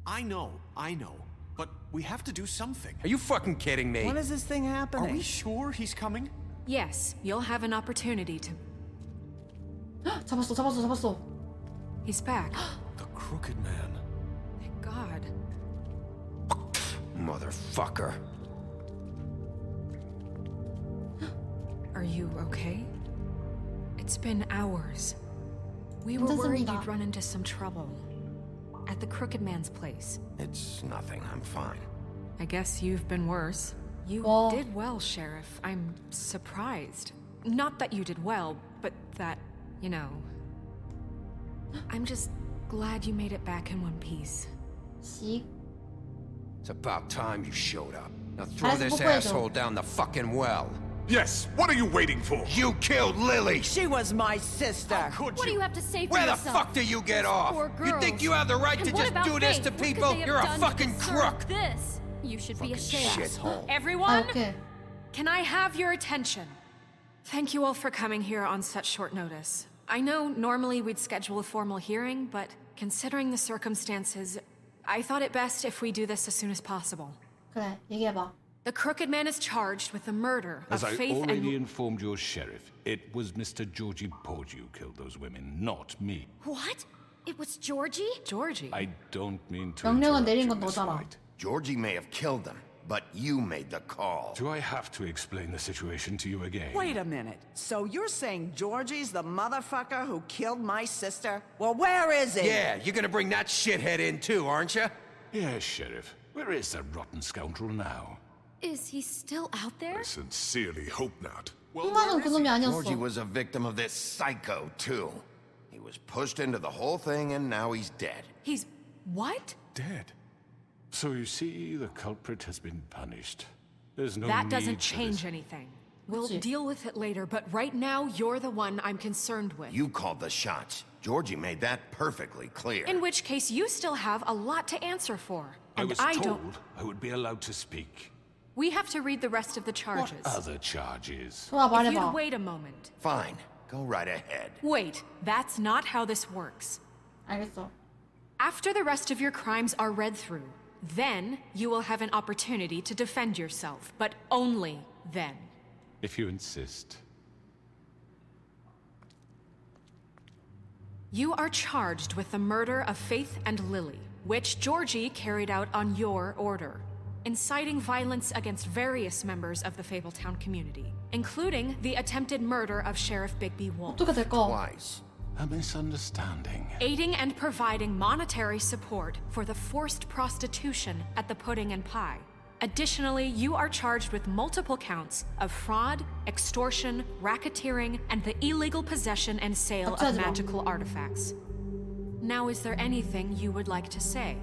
S9: I know. But we have to do something.
S13: Are you fucking kidding me?
S5: When is this thing happening?
S9: Are we sure he's coming?
S4: Yes, you'll have an opportunity to...
S1: 헉, 잡았어.
S4: He's back.
S13: The crooked man.
S4: Thank God.
S3: motherfucker.
S4: Are you okay? It's been hours. We were worried you'd run into some trouble. At the Crooked Man's place.
S3: It's nothing. I'm fine.
S4: I guess you've been worse. You did well, Sheriff. I'm surprised. Not that you did well, but that, you know... I'm just glad you made it back in one piece.
S1: See?
S13: It's about time you showed up. Now throw this asshole down the fucking well.
S8: Yes, what are you waiting for?
S3: You killed Lily!
S5: She was my sister.
S9: How could
S12: What do you have to say for
S13: Where
S12: yourself?
S13: the fuck do you get off?
S12: Poor
S13: You think
S12: girls.
S13: you have the right
S12: And
S13: to
S12: what
S13: just
S12: about
S13: do this
S12: Faith?
S13: to
S12: What could
S13: people?
S12: they have
S13: You're a
S12: done to
S13: fucking
S12: deserve
S13: crook!
S12: This. You should be ashamed.
S3: Shithole.
S4: Everyone,
S1: Okay.
S4: can I have your attention? Thank you all for coming here on such short notice. I know normally we'd schedule a formal hearing, but considering the circumstances, I thought it best if we do this as soon as possible.
S1: 그래, 얘기해봐.
S4: The Crooked Man is charged with the murder
S8: As
S4: of
S8: I
S4: Faith
S8: already
S4: and...
S8: informed your sheriff, it was Mr. Georgie Porgy who killed those women, not me.
S12: What? It was Georgie?
S4: Georgie?
S8: I don't mean to
S1: 명령은
S8: interrupt
S1: 내린
S8: you,
S1: 건
S8: Miss
S1: 너잖아.
S8: White.
S3: Georgie may have killed them, but you made the call.
S8: Do I have to explain the situation to you again?
S5: Wait a minute. So you're saying Georgie's the motherfucker who killed my sister? Well, where is he?
S13: Yeah, you're gonna bring that shithead in too, aren't you?
S8: Yes, Sheriff. Where is that rotten scoundrel now?
S12: Is he still out there?
S8: I sincerely hope not.
S1: 희망은 그놈이
S3: Georgie
S1: 아니었어.
S3: was a victim of this psycho, too. He was pushed into the whole thing, and now he's dead.
S4: He's... what?
S8: Dead. So you see, the culprit has been punished. There's no
S4: That
S8: need
S4: doesn't
S8: for
S4: change
S8: this.
S4: anything. We'll
S1: 그치.
S4: deal with it later, but right now, you're the one I'm concerned with.
S3: You called the shots. Georgie made that perfectly clear.
S4: In which case, you still have a lot to answer for.
S8: I
S4: And
S8: was
S4: I
S8: told
S4: don't...
S8: I would be allowed to speak.
S4: We have to read the rest of the charges.
S8: Other charges.
S1: 좋아,
S4: If you'd
S1: 말해봐.
S4: wait a moment.
S3: Fine. Go right ahead.
S4: Wait, that's not how this works.
S1: 알겠어.
S4: After the rest of your crimes are read through, then you will have an opportunity to defend yourself, but only then.
S8: If you insist.
S4: You are charged with the murder of Faith and Lily, which Georgie carried out on your order, inciting violence against various members of the Fabletown community, including the attempted murder of Sheriff Bigby Wolf.
S1: 어떻게 될까?
S3: Twice.
S8: A misunderstanding.
S4: Aiding and providing monetary support for the forced prostitution at the Pudding and Pie. Additionally, you are charged with multiple counts of fraud, extortion, racketeering, and the illegal possession and sale of
S1: 갑자기 막.
S4: magical artifacts. Now, is there anything you would like to say?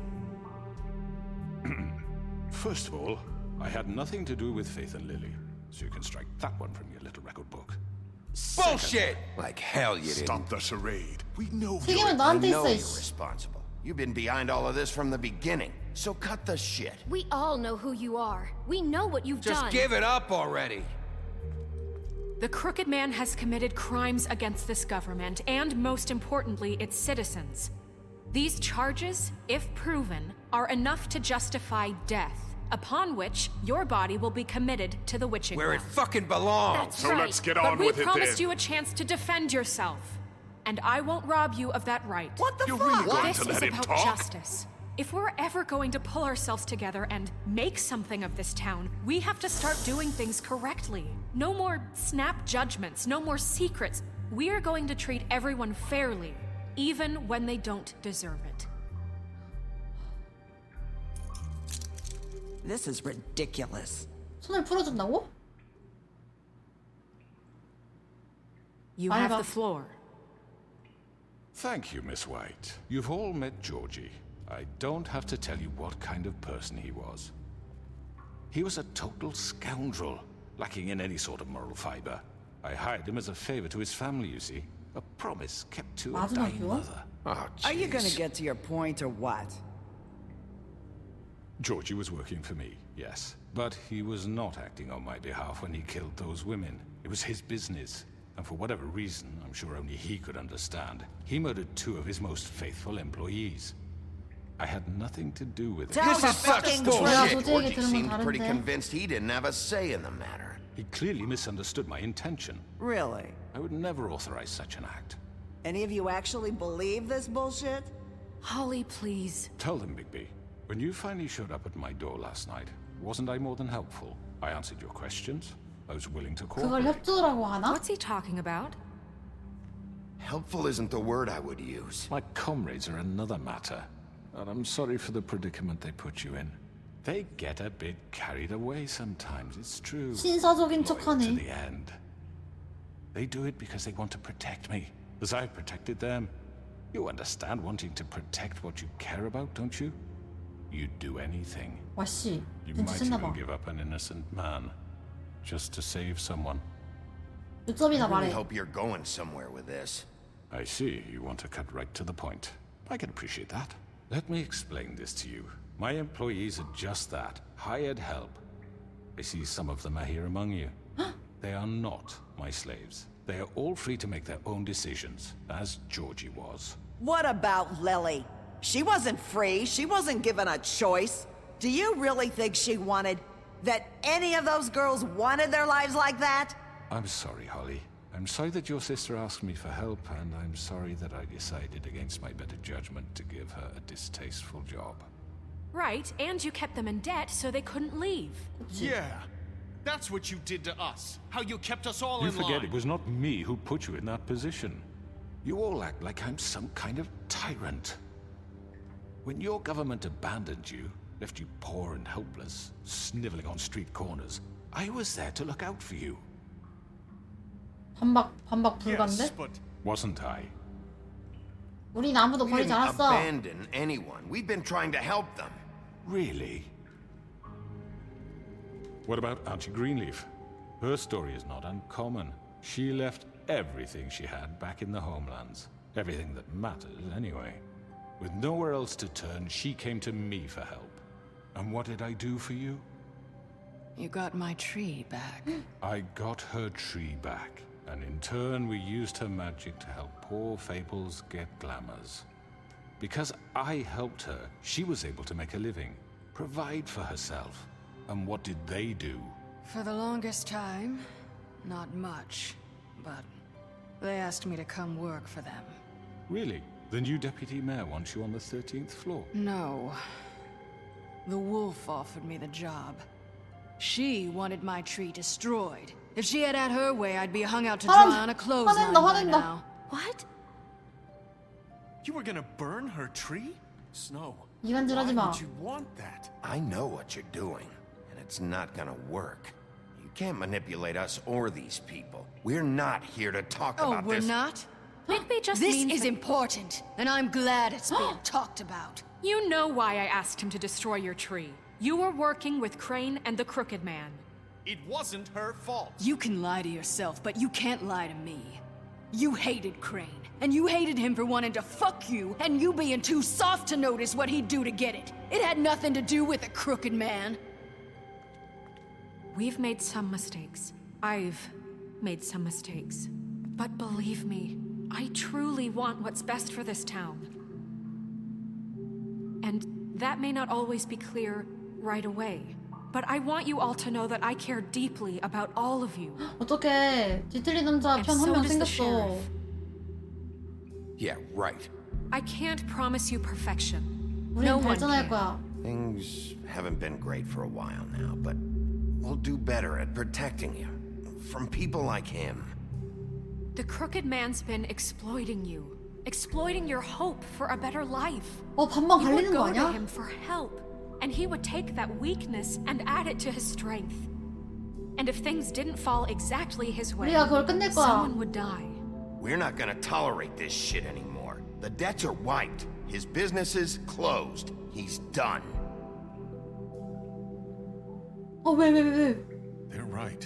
S8: First of all, I had nothing to do with Faith and Lily, so you can strike that one from your little record book.
S13: Bullshit! Like hell you didn't.
S8: Stop the charade. We know
S1: 책임은
S3: I
S1: 너한테
S3: know
S1: 있어.
S3: you're
S1: 이씨.
S3: responsible. You've been behind all of this from the beginning, so cut the shit.
S12: We all know who you are. We know what you've
S13: Just
S12: done.
S13: give it up already.
S4: The Crooked Man has committed crimes against this government and, most importantly, its citizens. These charges, if proven, are enough to justify death, upon which your body will be committed to the witching
S13: Where it
S4: well.
S13: fucking belongs.
S12: That's
S8: So
S12: right.
S8: let's get
S4: But
S8: on
S4: we
S8: with it
S4: promised
S8: then.
S4: you a chance to defend yourself, and I won't rob you of that right.
S5: What the
S8: You're
S5: fuck?
S8: really going
S4: This
S8: to
S4: is
S8: let him
S4: about
S8: talk?
S4: justice. If we're ever going to pull ourselves together and make something of this town, we have to start doing things correctly. No more snap judgments, no more secrets. We are going to treat everyone fairly, even when they don't deserve it.
S5: This is ridiculous.
S1: 손을 풀어준다고?
S4: You have
S1: 말해봐.
S4: the floor.
S8: Thank you, Miss White. You've all met Georgie. I don't have to tell you what kind of person he was. He was a total scoundrel, lacking in any sort of moral fiber. I hired him as a favor to his family, you see. A promise kept to a dying
S1: 마지막이요?
S8: mother.
S3: Oh,
S5: Are you gonna
S3: jeez.
S5: get to your point or what?
S8: Georgie was working for me, yes. But he was not acting on my behalf when he killed those women. It was his business. And for whatever reason, I'm sure only he could understand, he murdered 2 of his most faithful employees. I had nothing to do with it.
S5: Tell
S13: This
S5: the
S13: is such
S5: fucking
S1: 뭐야,
S13: bullshit.
S1: 도저히
S3: Georgie
S1: 들은 건
S3: seemed pretty
S1: 다른데.
S3: convinced he didn't have a say in the matter.
S8: He clearly misunderstood my intention.
S5: Really?
S8: I would never authorize such an act.
S5: Any of you actually believe this bullshit?
S4: Holly, please.
S8: Tell them, Bigby. When you finally showed up at my door last night, wasn't I more than helpful? I answered your questions. I was willing to
S1: 그걸
S8: cooperate.
S1: 협조라고 하나?
S4: What's he talking about?
S3: Helpful isn't the word I would use.
S8: My comrades are another matter. And I'm sorry for the predicament they put you in. They get a bit carried away sometimes, it's true.
S1: 신사적인
S8: Loyal to
S1: 척하네.
S8: the end. They do it because they want to protect me, as I've protected them. You understand wanting to protect what you care about, don't you? You'd do anything.
S1: 와씨,
S8: You
S1: 눈치
S8: might
S1: 챘나
S8: even
S1: 봐.
S8: give up an innocent man, just to save someone.
S3: I
S1: 요점이나
S3: really
S1: 말해.
S3: hope you're going somewhere with this.
S8: I see, you want to cut right to the point. I can appreciate that. Let me explain this to you. My employees are just that, hired help. I see some of them are here among you. They are not my slaves. They are all free to make their own decisions, as Georgie was.
S5: What about Lily? She wasn't free. She wasn't given a choice. Do you really think she wanted... that any of those girls wanted their lives like that?
S8: I'm sorry, Holly. I'm sorry that your sister asked me for help, and I'm sorry that I decided against my better judgment to give her a distasteful job.
S4: Right, and you kept them in debt so they couldn't leave.
S9: Yeah. That's what you did to us. How you kept us all
S8: You
S9: in
S8: forget
S9: line.
S8: it was not me who put you in that position. You all act like I'm some kind of tyrant. When your government abandoned you, left you poor and helpless, sniveling on street corners, I was there to look out for you.
S1: 반박
S9: Yes,
S1: 불가인데?
S9: but
S8: Wasn't I?
S1: 우린 아무도
S3: We
S1: 버리지
S3: didn't
S1: 않았어.
S3: abandon anyone. We've been trying to help them.
S8: Really? What about Auntie Greenleaf? Her story is not uncommon. She left everything she had back in the homelands. Everything that matters, anyway. With nowhere else to turn, she came to me for help. And what did I do for you?
S2: You got my tree back.
S8: I got her tree back. And in turn, we used her magic to help poor Fables get glamours. Because I helped her, she was able to make a living, provide for herself. And what did they do?
S2: For the longest time, not much. But they asked me to come work for them.
S8: Really? The new deputy mayor wants you on the 13th floor?
S2: No. The wolf offered me the job. She wanted my tree destroyed. If she had her way, I'd be hung out to dry on a clothesline by now.
S4: What?
S9: you were gonna burn her tree? Snow,
S1: 이간질하지
S9: why
S1: 마.
S9: would you want that?
S3: I know what you're doing, and it's not gonna work. You can't manipulate us or these people. We're not here to talk
S2: Oh,
S3: about
S2: we're
S3: this.
S2: not?
S4: Rigby just
S2: This
S4: means
S2: is
S4: that-
S2: important, and I'm glad it's being talked about.
S4: You know why I asked him to destroy your tree. You were working with Crane and the Crooked Man.
S9: It wasn't her fault.
S2: You can lie to yourself, but you can't lie to me. You hated Crane, and you hated him for wanting to fuck you, and you being too soft to notice what he'd do to get it. It had nothing to do with the Crooked Man.
S4: We've made some mistakes. I've made some mistakes. But believe me, I truly want what's best for this town. And that may not always be clear right away. But I want you all to know that I care deeply about all of you.
S1: 어떡해. 뒤틀린 남자
S4: And
S1: 편 한
S4: so
S1: 명
S4: does the
S1: 생겼어.
S4: sheriff.
S3: Yeah, right.
S4: I can't promise you perfection.
S1: 우린
S4: No one
S1: 발전할
S4: can.
S1: 거야.
S3: Things haven't been great for a while now, but we'll do better at protecting you from people like him.
S4: The Crooked Man's been exploiting you. Exploiting your hope for a better life.
S1: 반반
S4: You would
S1: 갈리는 거
S4: go to
S1: 아니야?
S4: him for help, and he would take that weakness and add it to his strength. And if things didn't fall exactly his way,
S1: 우리가 그걸 끝낼 거야.
S4: someone would die.
S3: We're not gonna tolerate this shit anymore. The debts are wiped. His business is closed. He's done.
S1: 왜?
S9: They're right.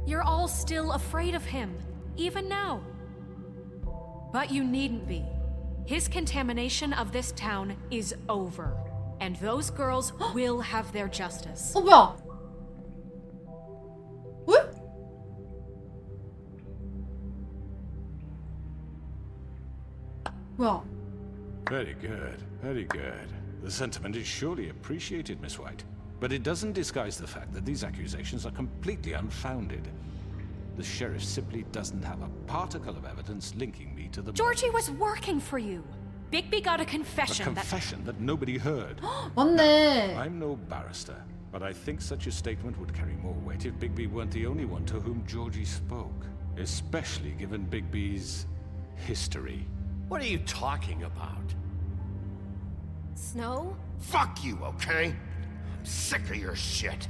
S4: You're all still afraid of him, even now. But you needn't be. His contamination of this town is over. And those girls will have their justice.
S1: 뭐야? 왜? 뭐야?
S8: Very good, very good. The sentiment is surely appreciated, Miss White. But it doesn't disguise the fact that these accusations are completely unfounded. The sheriff simply doesn't have a particle of evidence linking me to the...
S4: Georgie was working for you. Bigby got a
S8: A
S4: confession
S8: confession that nobody heard.
S1: 맞네.
S8: I'm no barrister, but I think such a statement would carry more weight if Bigby weren't the only one to whom Georgie spoke, especially given Bigby's history.
S9: What are you talking about?
S12: Snow?
S3: Fuck you, okay? I'm sick of your shit.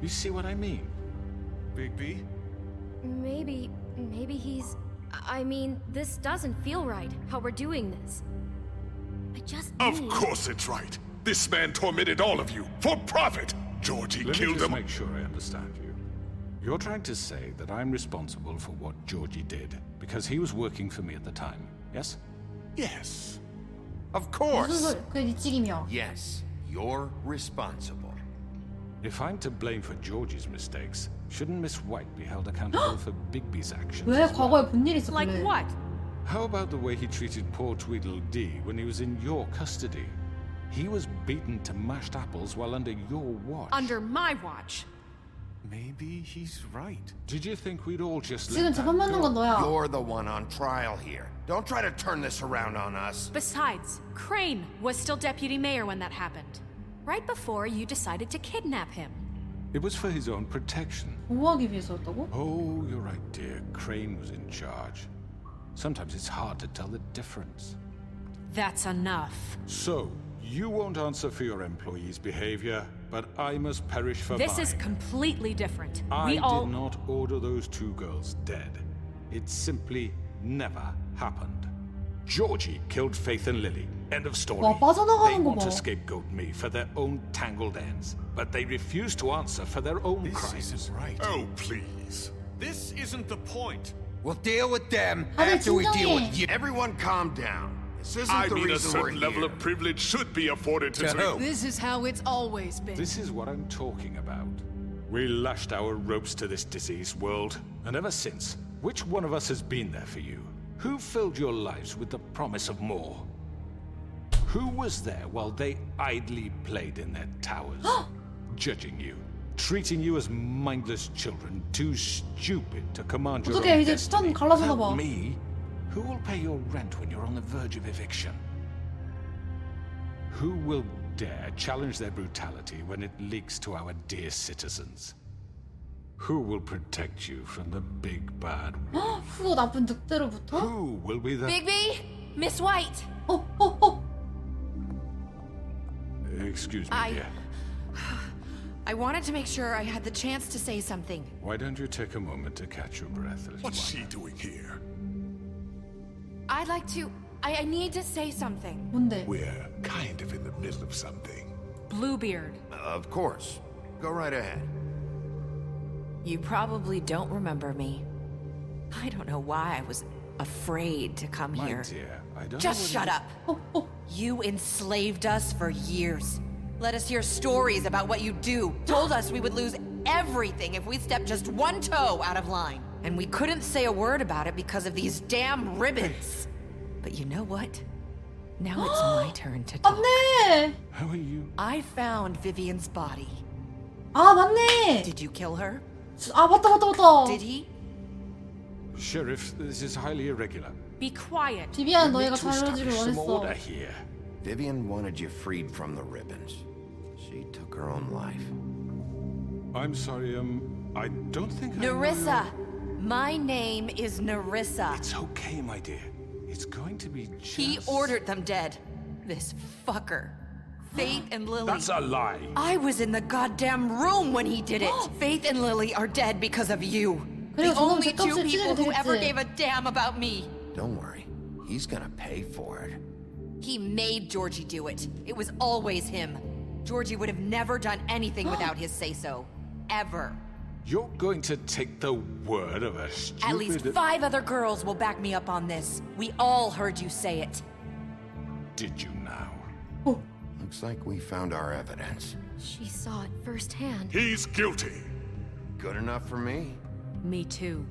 S8: You see what I mean?
S9: Bigby?
S14: Maybe he's... I mean, this doesn't feel right, how we're doing this. I just
S15: Of
S14: need...
S15: course it's right. This man tormented all of you for profit. Georgie
S8: Let me
S15: killed
S8: just
S15: him.
S8: make sure I understand you. You're trying to say that I'm responsible for what Georgie did because he was working for me at the time, yes?
S15: Yes.
S3: Of
S1: 무슨
S3: course.
S1: 소리? 그게 네 책임이야.
S3: Yes, you're responsible.
S8: If I'm to blame for Georgie's mistakes, shouldn't Miss White be held accountable for Bigby's actions
S1: 왜
S8: as well?
S1: 과거에 본 일 있었길래?
S4: Like what?
S8: How about the way he treated poor Tweedledee when he was in your custody? He was beaten to mashed apples while under your watch.
S4: Under my watch.
S9: Maybe he's right.
S8: Did you think we'd all just
S1: 지금
S8: let
S1: 재판
S8: that
S1: 받는 건
S8: go?
S1: 너야.
S3: You're the one on trial here. Don't try to turn this around on us.
S4: Besides, Crane was still deputy mayor when that happened. Right before you decided to kidnap him.
S8: It was for his own protection.
S1: 보호하기 위해서였다고?
S8: Oh, you're right, dear. Crane was in charge. Sometimes it's hard to tell the difference.
S4: That's enough.
S8: So, you won't answer for your employees' behavior, but I must perish for
S4: This
S8: mine.
S4: is completely different.
S8: I
S4: We all...
S8: did not order those two girls dead. It simply never happened. Georgie killed Faith and Lily. End of story.
S1: 와, 빠져나가는
S8: They
S1: 거
S8: want
S1: 봐.
S8: to scapegoat me for their own tangled ends, but they refuse to answer for their own
S9: This
S8: crimes.
S9: isn't right.
S15: Oh, please.
S9: This isn't the point.
S13: We'll deal with them
S1: 다들
S13: after we deal with
S1: 진정해.
S13: you.
S3: Everyone calm down. This isn't
S15: I
S3: the
S15: mean, a
S3: reason we're
S15: certain level
S3: here.
S15: of privilege should be afforded to...
S13: To who?
S2: This is how it's always been.
S8: This is what I'm talking about. We lashed our ropes to this diseased world, and ever since, which one of us has been there for you? Who filled your lives with the promise of more? Who was there while they idly played in their towers, judging you, treating you as mindless children, too stupid to command your
S1: 어떻게
S8: own
S1: 이제
S8: destiny?
S1: 턴 갈라서나
S8: Without
S1: 봐.
S8: me, who will pay your rent when you're on the verge of eviction? Who will dare challenge their brutality when it leaks to our dear citizens? Who will protect you from the big bad wolf?
S1: 후도 나쁜 늑대로부터?
S8: Who will be the...
S14: Bigby? Miss White!
S8: Excuse me, dear.
S16: I wanted to make sure I had the chance to say something.
S8: Why don't you take a moment to catch your breath, little
S15: What's
S8: one?
S15: she doing here?
S16: I'd like to... I need to say something.
S1: 뭔데?
S15: We're kind of in the middle of something.
S4: Bluebeard.
S3: Of course. Go right ahead.
S16: You probably don't remember me. I don't know why I was afraid to come
S8: My
S16: here.
S8: dear, I don't
S16: Just
S8: know
S16: shut up. You enslaved us for years. Let us hear stories about what you do. Told us we would lose everything if we stepped just one toe out of line. And we couldn't say a word about it because of these damn ribbons. But you know what? Now it's my turn to talk.
S1: 맞네!
S8: How are you?
S16: I found Vivian's body.
S1: 아, 맞네!
S16: Did you kill her?
S1: 아, 맞다.
S16: Did he?
S8: Sheriff, this is highly irregular.
S4: Be quiet.
S1: 비비안
S8: We
S1: 너희가
S8: need to
S1: 잘해주길
S8: establish some
S1: 원했어.
S8: order here.
S3: Vivian wanted you freed from the ribbons. She took her own life.
S8: I'm sorry, I don't think I know
S16: Nerissa.
S8: your-
S16: My name is Nerissa.
S8: It's okay, my dear. It's going to be just...
S16: He ordered them dead. This fucker. Faith and Lily.
S8: That's a lie.
S16: I was in the goddamn room when he did it. Faith and Lily are dead because of you.
S1: 그래,
S16: The
S1: 저놈
S16: only two
S1: 죗값을
S16: people
S1: 치르게
S16: who ever
S1: 되겠지.
S16: gave a damn about me.
S3: Don't worry. He's gonna pay for it.
S16: He made Georgie do it. It was always him. Georgie would have never done anything without his say-so. Ever.
S8: You're going to take the word of a stupid...
S16: At least 5 other girls will back me up on this. We all heard you say it.
S8: Did you now?
S3: Looks like we found our evidence.
S14: She saw it firsthand.
S15: He's guilty.
S3: Good enough for me?
S4: Me too.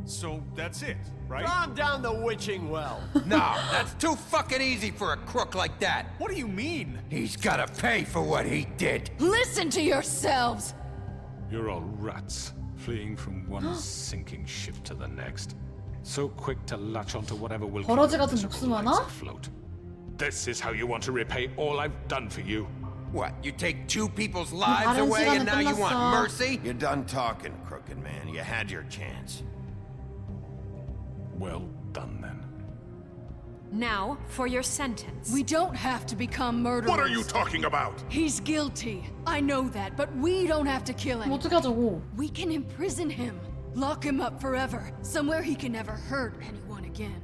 S9: So that's it, right?
S13: Calm down the witching well. No, that's too fucking easy for a crook like that.
S9: What do you mean?
S13: He's gotta pay for what he did.
S2: Listen to yourselves!
S8: You're all rats, fleeing from one sinking ship to the next. So quick to latch onto whatever will keep
S1: 버러지
S8: your
S1: 같은
S8: miserable
S1: 목숨
S8: lives
S1: 하나?
S8: afloat.
S15: This is how you want to repay all I've done for you?
S13: What, you take two people's lives away and now you want mercy?
S3: You're done talking, Crooked Man. You had your chance.
S8: Well done, then.
S4: Now, for your sentence.
S2: We don't have to become murderers.
S15: What are you talking about?
S2: He's guilty. I know that, but we don't have to kill him.
S1: 어떻게 하자고?
S2: We can imprison him. Lock him up forever. Somewhere he can never hurt anyone again.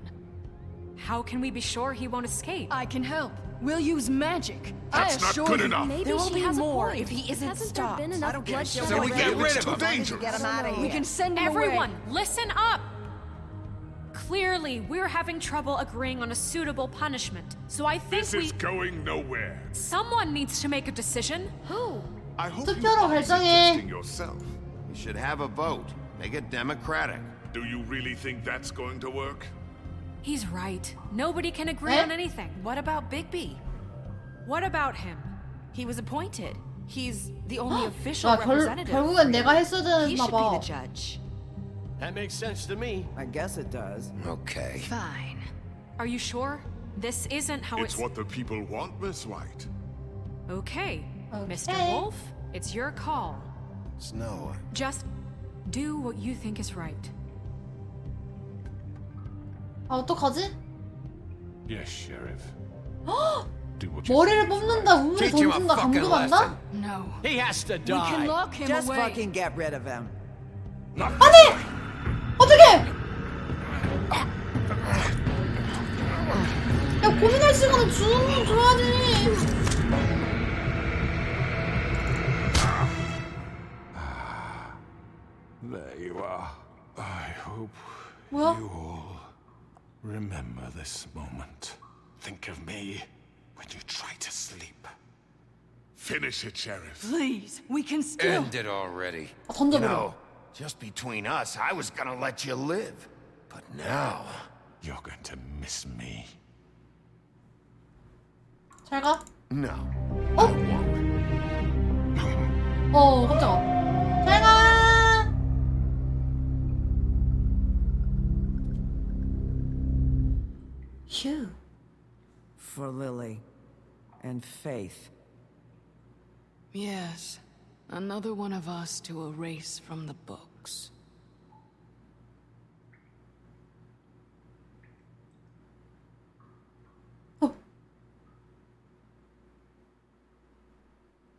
S4: How can we be sure he won't escape?
S2: I can help. We'll use magic.
S15: That's not good enough.
S14: Maybe
S16: There will
S14: she
S16: be
S14: has
S16: more
S14: a point.
S16: if he isn't
S14: Hasn't
S16: stopped.
S14: there been enough
S5: I don't give a
S14: bloodshed
S5: shit.
S13: So we
S14: already?
S13: get rid
S15: It's
S13: of
S15: too
S13: him.
S15: dangerous.
S5: Get him out of here.
S2: We can send him
S4: Everyone,
S2: away.
S4: listen up! Clearly, we're having trouble agreeing on a suitable punishment. So I think
S15: This is going nowhere.
S4: someone needs to make a decision.
S14: Who?
S15: I hope you
S1: 투표로
S15: are
S1: 결정해.
S15: suggesting yourself.
S3: We should have a vote. Make it democratic.
S15: Do you really think that's going to work?
S4: He's right. Nobody can agree
S1: Eh?
S4: on anything.
S16: What about Bigby?
S4: What about him?
S16: He was appointed. He's the only official
S1: 야,
S16: representative.
S1: 결국엔 내가 했어야
S16: He
S1: 되나
S16: should be the
S1: 봐.
S16: judge.
S6: That makes sense to me.
S5: I guess it does.
S13: Okay.
S2: Fine.
S4: Are you sure? This isn't how
S15: It's what the people want, Miss White.
S4: Okay. Mr.
S1: Okay.
S4: Wolf, it's your call.
S3: Snow.
S4: Just do what you think is right.
S1: 아, 어떡하지?
S8: Yes, Sheriff. Do what you
S1: 머리를
S8: think is
S1: 뽑는다,
S8: right.
S1: 우물에
S13: Teach him a
S1: 던진다,
S13: fucking
S1: 감금한다?
S13: lesson.
S2: No.
S6: He has to
S2: We can
S6: die.
S2: lock him
S5: Just
S2: away.
S5: fucking get rid of him.
S15: Not
S1: 아니! 어떡해! 야, 고민할 시간을 줘야지.
S8: There you are. I hope
S1: 뭐야?
S8: you all remember this moment. Think of me when you try to sleep.
S15: Finish it, Sheriff.
S2: Please, we can still.
S13: End it already.
S1: 아,
S3: You
S1: 던져버려.
S3: know, just between us, I was gonna let you live. But now...
S8: You're going to miss me.
S1: 잘 가.
S3: No.
S1: 깜짝아. 잘 가. 휴.
S5: For Lily. And Faith.
S2: Yes. Another one of us to erase from the books.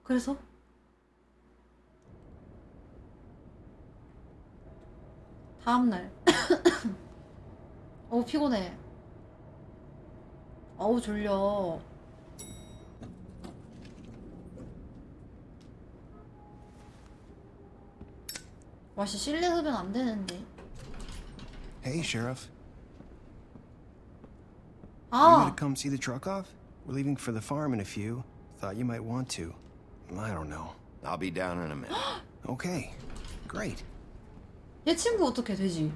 S1: 그래서? 다음날. 어우, 피곤해. 어우, 졸려. 와씨, 실내 흡연 안 되는데.
S17: Hey, Sheriff. You
S1: 아,
S17: gonna come see the truck off? We're leaving for the farm in a few. Thought you might want to. I don't know.
S3: I'll be down in a minute.
S17: Okay, great.
S1: 얘 친구 어떻게 되지?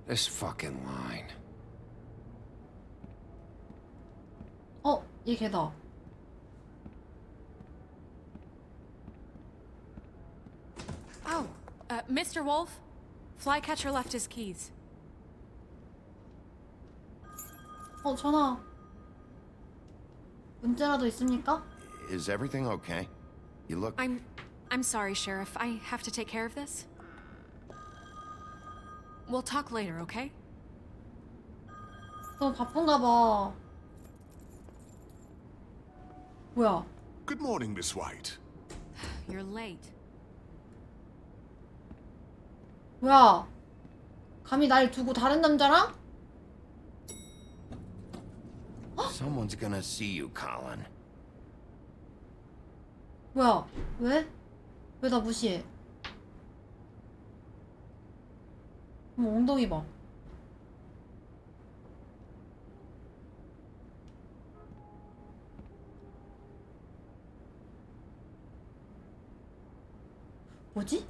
S13: This fucking line.
S1: 얘 걔다.
S4: Oh, Mr. Wolf, Flycatcher left his keys.
S1: 전화. 문제라도 있습니까?
S3: Is everything okay? You look...
S4: I'm sorry, Sheriff. I have to take care of this. We'll talk later, okay?
S1: 너무 바쁜가 봐. 뭐야?
S15: Good morning, Miss White.
S4: You're late.
S1: 뭐야? 감히 날 두고 다른 남자랑?
S3: Someone's gonna see you, Colin.
S1: 뭐야? 왜? 왜 나 무시해? 엉덩이 봐. 뭐지?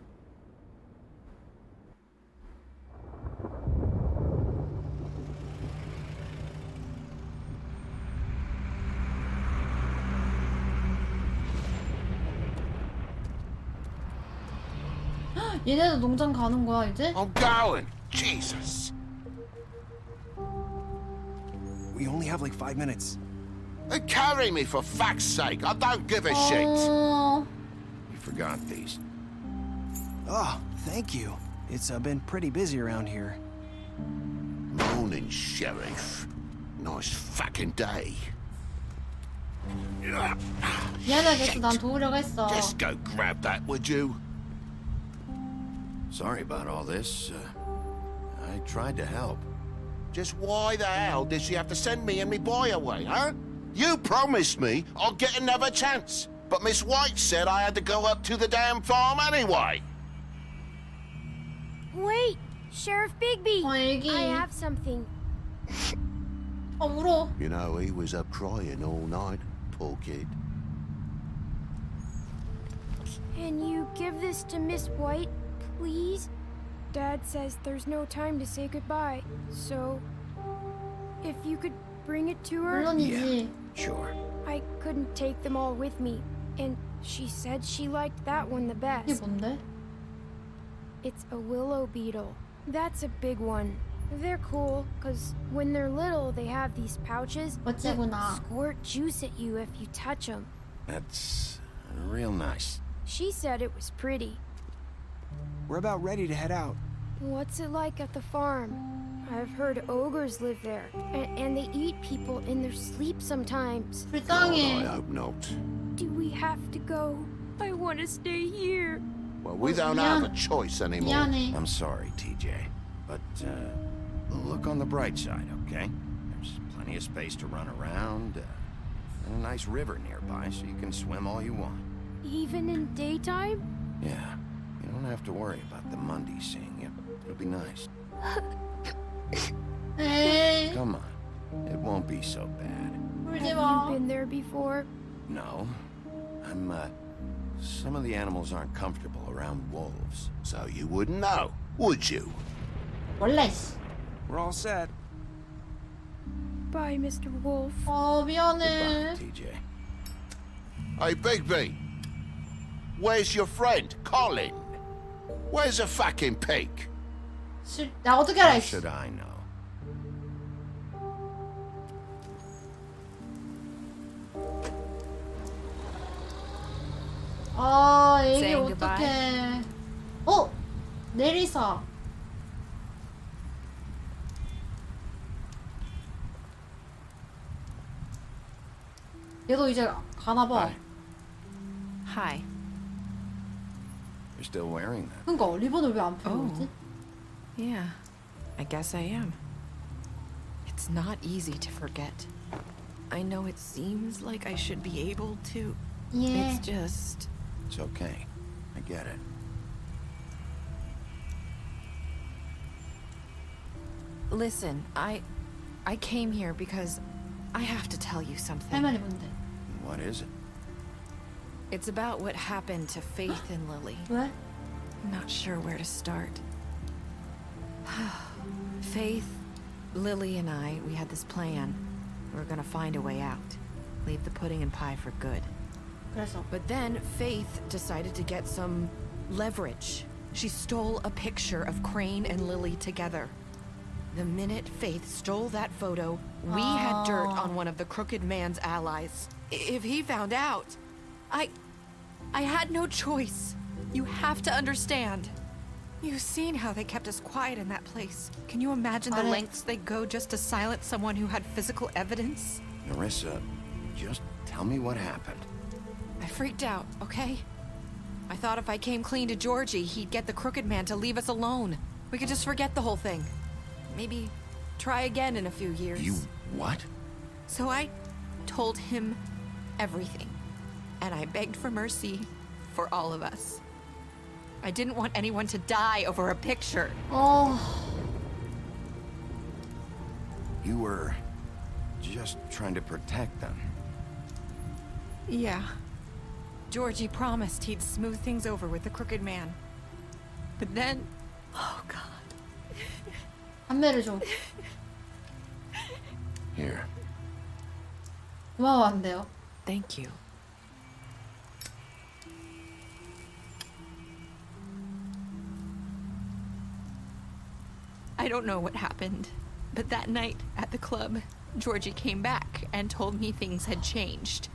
S1: 얘네도 농장 가는 거야 이제?
S13: I'm going. Jesus.
S17: We only have like 5 minutes.
S3: Carry me, for fuck's sake. I don't give a shit.
S1: 어...
S3: You forgot these.
S17: Oh, thank you. It's been pretty busy around here.
S3: Morning, Sheriff. Nice fucking day.
S1: 미안하겠어. 난 도우려고 했어.
S3: Just go grab that, would you? Sorry about all this. I tried to help. Just why the hell did she have to send me and me boy away, huh? You promised me I'd get another chance, but Miss White said I had to go up to the damn farm anyway.
S14: Wait, Sheriff Bigby.
S1: 애기.
S14: I have something.
S1: 울어.
S3: You know, he was up crying all night, poor kid.
S14: Can you give this to Miss White, please? Dad says there's no time to say goodbye, so if you could bring it to her.
S1: 물론이지.
S3: Sure.
S14: I couldn't take them all with me, and she said she liked that one the
S1: 이게
S14: best.
S1: 뭔데?
S14: It's a willow beetle. That's a big one. They're cool, because when they're little, they have these pouches that
S1: 멋지구나.
S14: squirt juice at you if you touch them.
S3: That's real nice.
S14: She said it was pretty.
S17: We're about ready to head out.
S14: What's it like at the farm? I've heard ogres live there, and they eat people in their sleep sometimes.
S1: 불쌍해.
S3: I hope not.
S14: Do we have to go? I want to stay here.
S3: Well, we don't have a choice anymore.
S1: 미안해.
S3: I'm sorry, TJ. But, look on the bright side, okay? There's plenty of space to run around, and a nice river nearby, so you can swim all you want.
S14: Even in daytime?
S3: Yeah, you don't have to worry about the Mundies seeing you. It'll be nice.
S1: 에이.
S3: Come on, it won't be so bad.
S1: 울지
S14: Have
S1: 마.
S14: you been there before?
S3: No, some of the animals aren't comfortable around wolves, so you wouldn't know, would you?
S1: 원래 씨.
S17: We're all set.
S14: Bye, Mr. Wolf.
S1: 미안해.
S3: TJ. Hey, Bigby. Where's your friend, Colin? Where's the fucking pig?
S1: 나 어떻게 알아?
S3: How
S1: 씨.
S3: should I know?
S1: 아, 애기
S16: Saying
S1: 어떡해. 어? 내리사. 얘도 이제 가나봐.
S16: Hi.
S3: You're still wearing that.
S1: 그니까 리본을 왜 안 펴고 있지?
S16: Yeah, I guess I am. It's not easy to forget. I know it seems like I should be able to.
S1: Yeah.
S16: It's just...
S3: It's okay. I get it.
S16: Listen, I came here because I have to tell you
S1: 할
S16: something.
S1: 말이 뭔데?
S3: What is it?
S16: It's about what happened to Faith and Lily.
S1: 왜?
S16: I'm not sure where to start. Faith, Lily, and I, we had this plan. We were gonna find a way out. Leave the pudding and pie for good.
S1: 그래서
S16: But then Faith decided to get some leverage. She stole a picture of Crane and Lily together. The minute Faith stole that photo, we had dirt on one of the Crooked Man's allies. If he found out, I had no choice. You have to understand. You've seen how they kept us quiet in that place. Can you imagine the lengths they go just to silence someone who had physical evidence?
S3: Narissa, just tell me what happened.
S16: I freaked out, okay? I thought if I came clean to Georgie, he'd get the Crooked Man to leave us alone. We could just forget the whole thing. Maybe try again in a few years.
S3: You what?
S16: So I told him everything. And I begged for mercy for all of us. I didn't want anyone to die over a picture.
S1: 어...
S3: You were just trying to protect them.
S16: Yeah. Georgie promised he'd smooth things over with the Crooked Man. But then... Oh, God.
S1: 담배를 줘.
S3: Here.
S1: 고마워 안 돼요.
S16: Thank you. I don't know what happened, but that night at the club,
S4: Georgie came back and told me things had changed.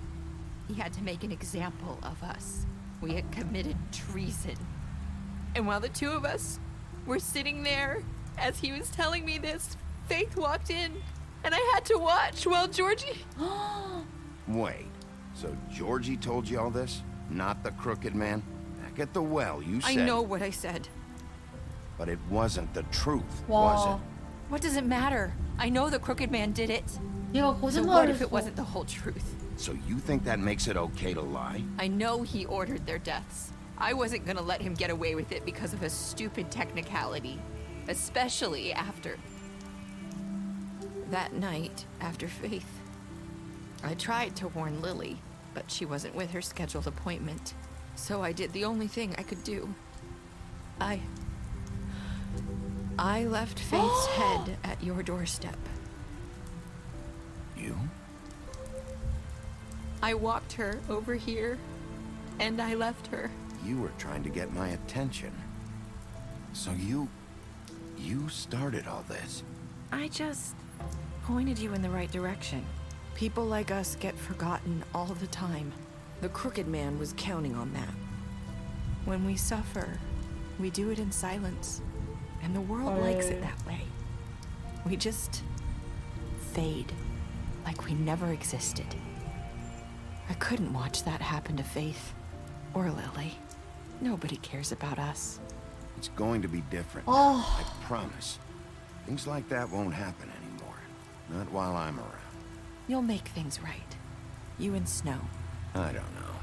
S4: He had to make an example of us. We had committed treason. And while the two of us were sitting there, as he was telling me this, Faith walked in, and I had to watch while Georgie...
S3: Wait, so Georgie told you all this? Not the crooked man? Back at the well, you said...
S4: I know what I said.
S3: But it wasn't the truth,
S1: Wow.
S3: was it?
S4: What does it matter? I know the crooked man did it.
S1: 얘가
S4: So what if
S1: 거짓말을
S4: it wasn't the whole truth?
S3: So you think that makes it okay to lie?
S4: I know he ordered their deaths. I wasn't gonna let him get away with it because of a stupid technicality. Especially after... that night, after Faith. I tried to warn Lily, but she wasn't with her scheduled appointment. So I did the only thing I could do. I left Faith's head at your doorstep.
S3: You?
S4: I walked her over here, and I left her.
S3: You were trying to get my attention. So you started all this.
S16: I just pointed you in the right direction. People like us get forgotten all the time. The crooked man was counting on that. When we suffer, we do it in silence. And the world likes it that way. We just fade, like we never existed. I couldn't watch that happen to Faith or Lily. Nobody cares about us.
S3: It's going to be different.
S1: Oh.
S3: I promise. Things like that won't happen anymore. Not while I'm around.
S16: You'll make things right. You and Snow.
S3: I don't know.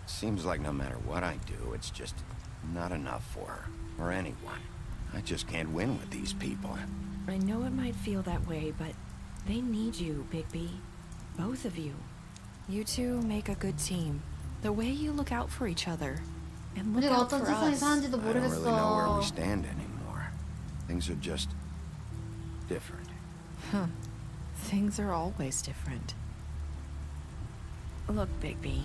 S3: Seems like no matter what I do, it's just not enough for her, or anyone. I just can't win with these people.
S16: I know it might feel that way, but they need you, Bigby. Both of you. You two make a good team. The way you look out for each other. And look
S1: 우리가
S16: out
S1: 어떤
S16: for
S1: 세상에
S16: us.
S1: 사는지도
S3: I don't really know where we
S1: 모르겠어.
S3: stand anymore. Things are just different.
S16: Huh. Things are always different. Look, Bigby.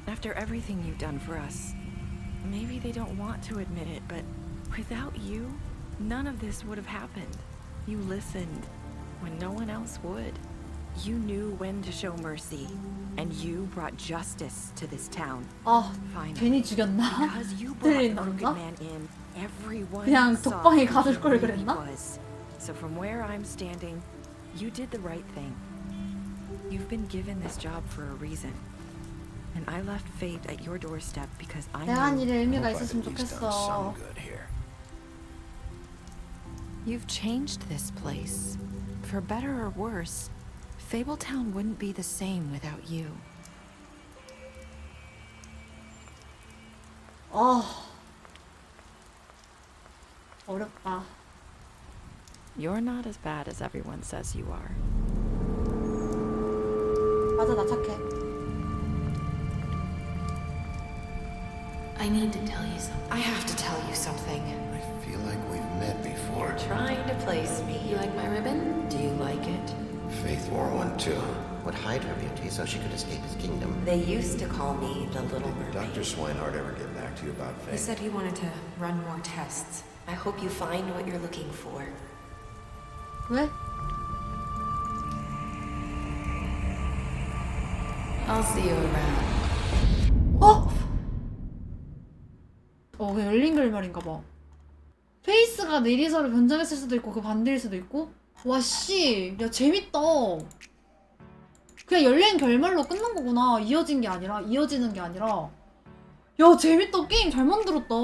S16: After everything you've done for us, maybe they don't want to admit it, but without you, none of this would have happened. You listened when no one else would. You knew when to show mercy, and you brought justice to this town.
S1: 아,
S16: Finally.
S1: 괜히 죽였나?
S16: Because you brought the
S1: 틀린
S16: crooked
S1: 놈가?
S16: man in, everyone
S1: 그냥
S16: saw
S1: 독방에
S16: who
S1: 가둘 걸
S16: he really
S1: 그랬나?
S16: was. So from where I'm standing, you did the right thing. You've been given this job for a reason. And I left Faith at your doorstep because I
S1: 내가 한
S16: knew
S1: 일에 의미가
S3: Hope I've
S1: 있었으면
S3: at least done
S1: 좋겠어.
S3: some good here.
S16: you've changed this place. For better or worse, Fabletown wouldn't be the same without you.
S1: 어렵다.
S16: You're not as bad as everyone says you are.
S1: 맞아, 나 착해.
S11: I need to tell you something.
S16: I have to tell you something.
S3: I feel like we've met before.
S11: Trying to place me. You like my ribbon? Do you like it?
S18: Faith wore one too. Would hide her beauty so she could escape his kingdom.
S11: They used to call me the Little
S18: Did
S11: Mermaid.
S18: Dr. Swinehart ever get back to you about
S11: He
S18: Faith?
S11: said he wanted to run more tests. I hope you find what you're looking for.
S1: 왜?
S11: I'll see you around.
S1: 그 열린 결말인가 봐. 페이스가 내리서를 변장했을 수도 있고 그 반대일 수도 있고. 와 씨, 야 재밌다. 그냥 열린 결말로 끝난 거구나. 이어지는 게 아니라. 야 재밌다. 게임 잘 만들었다.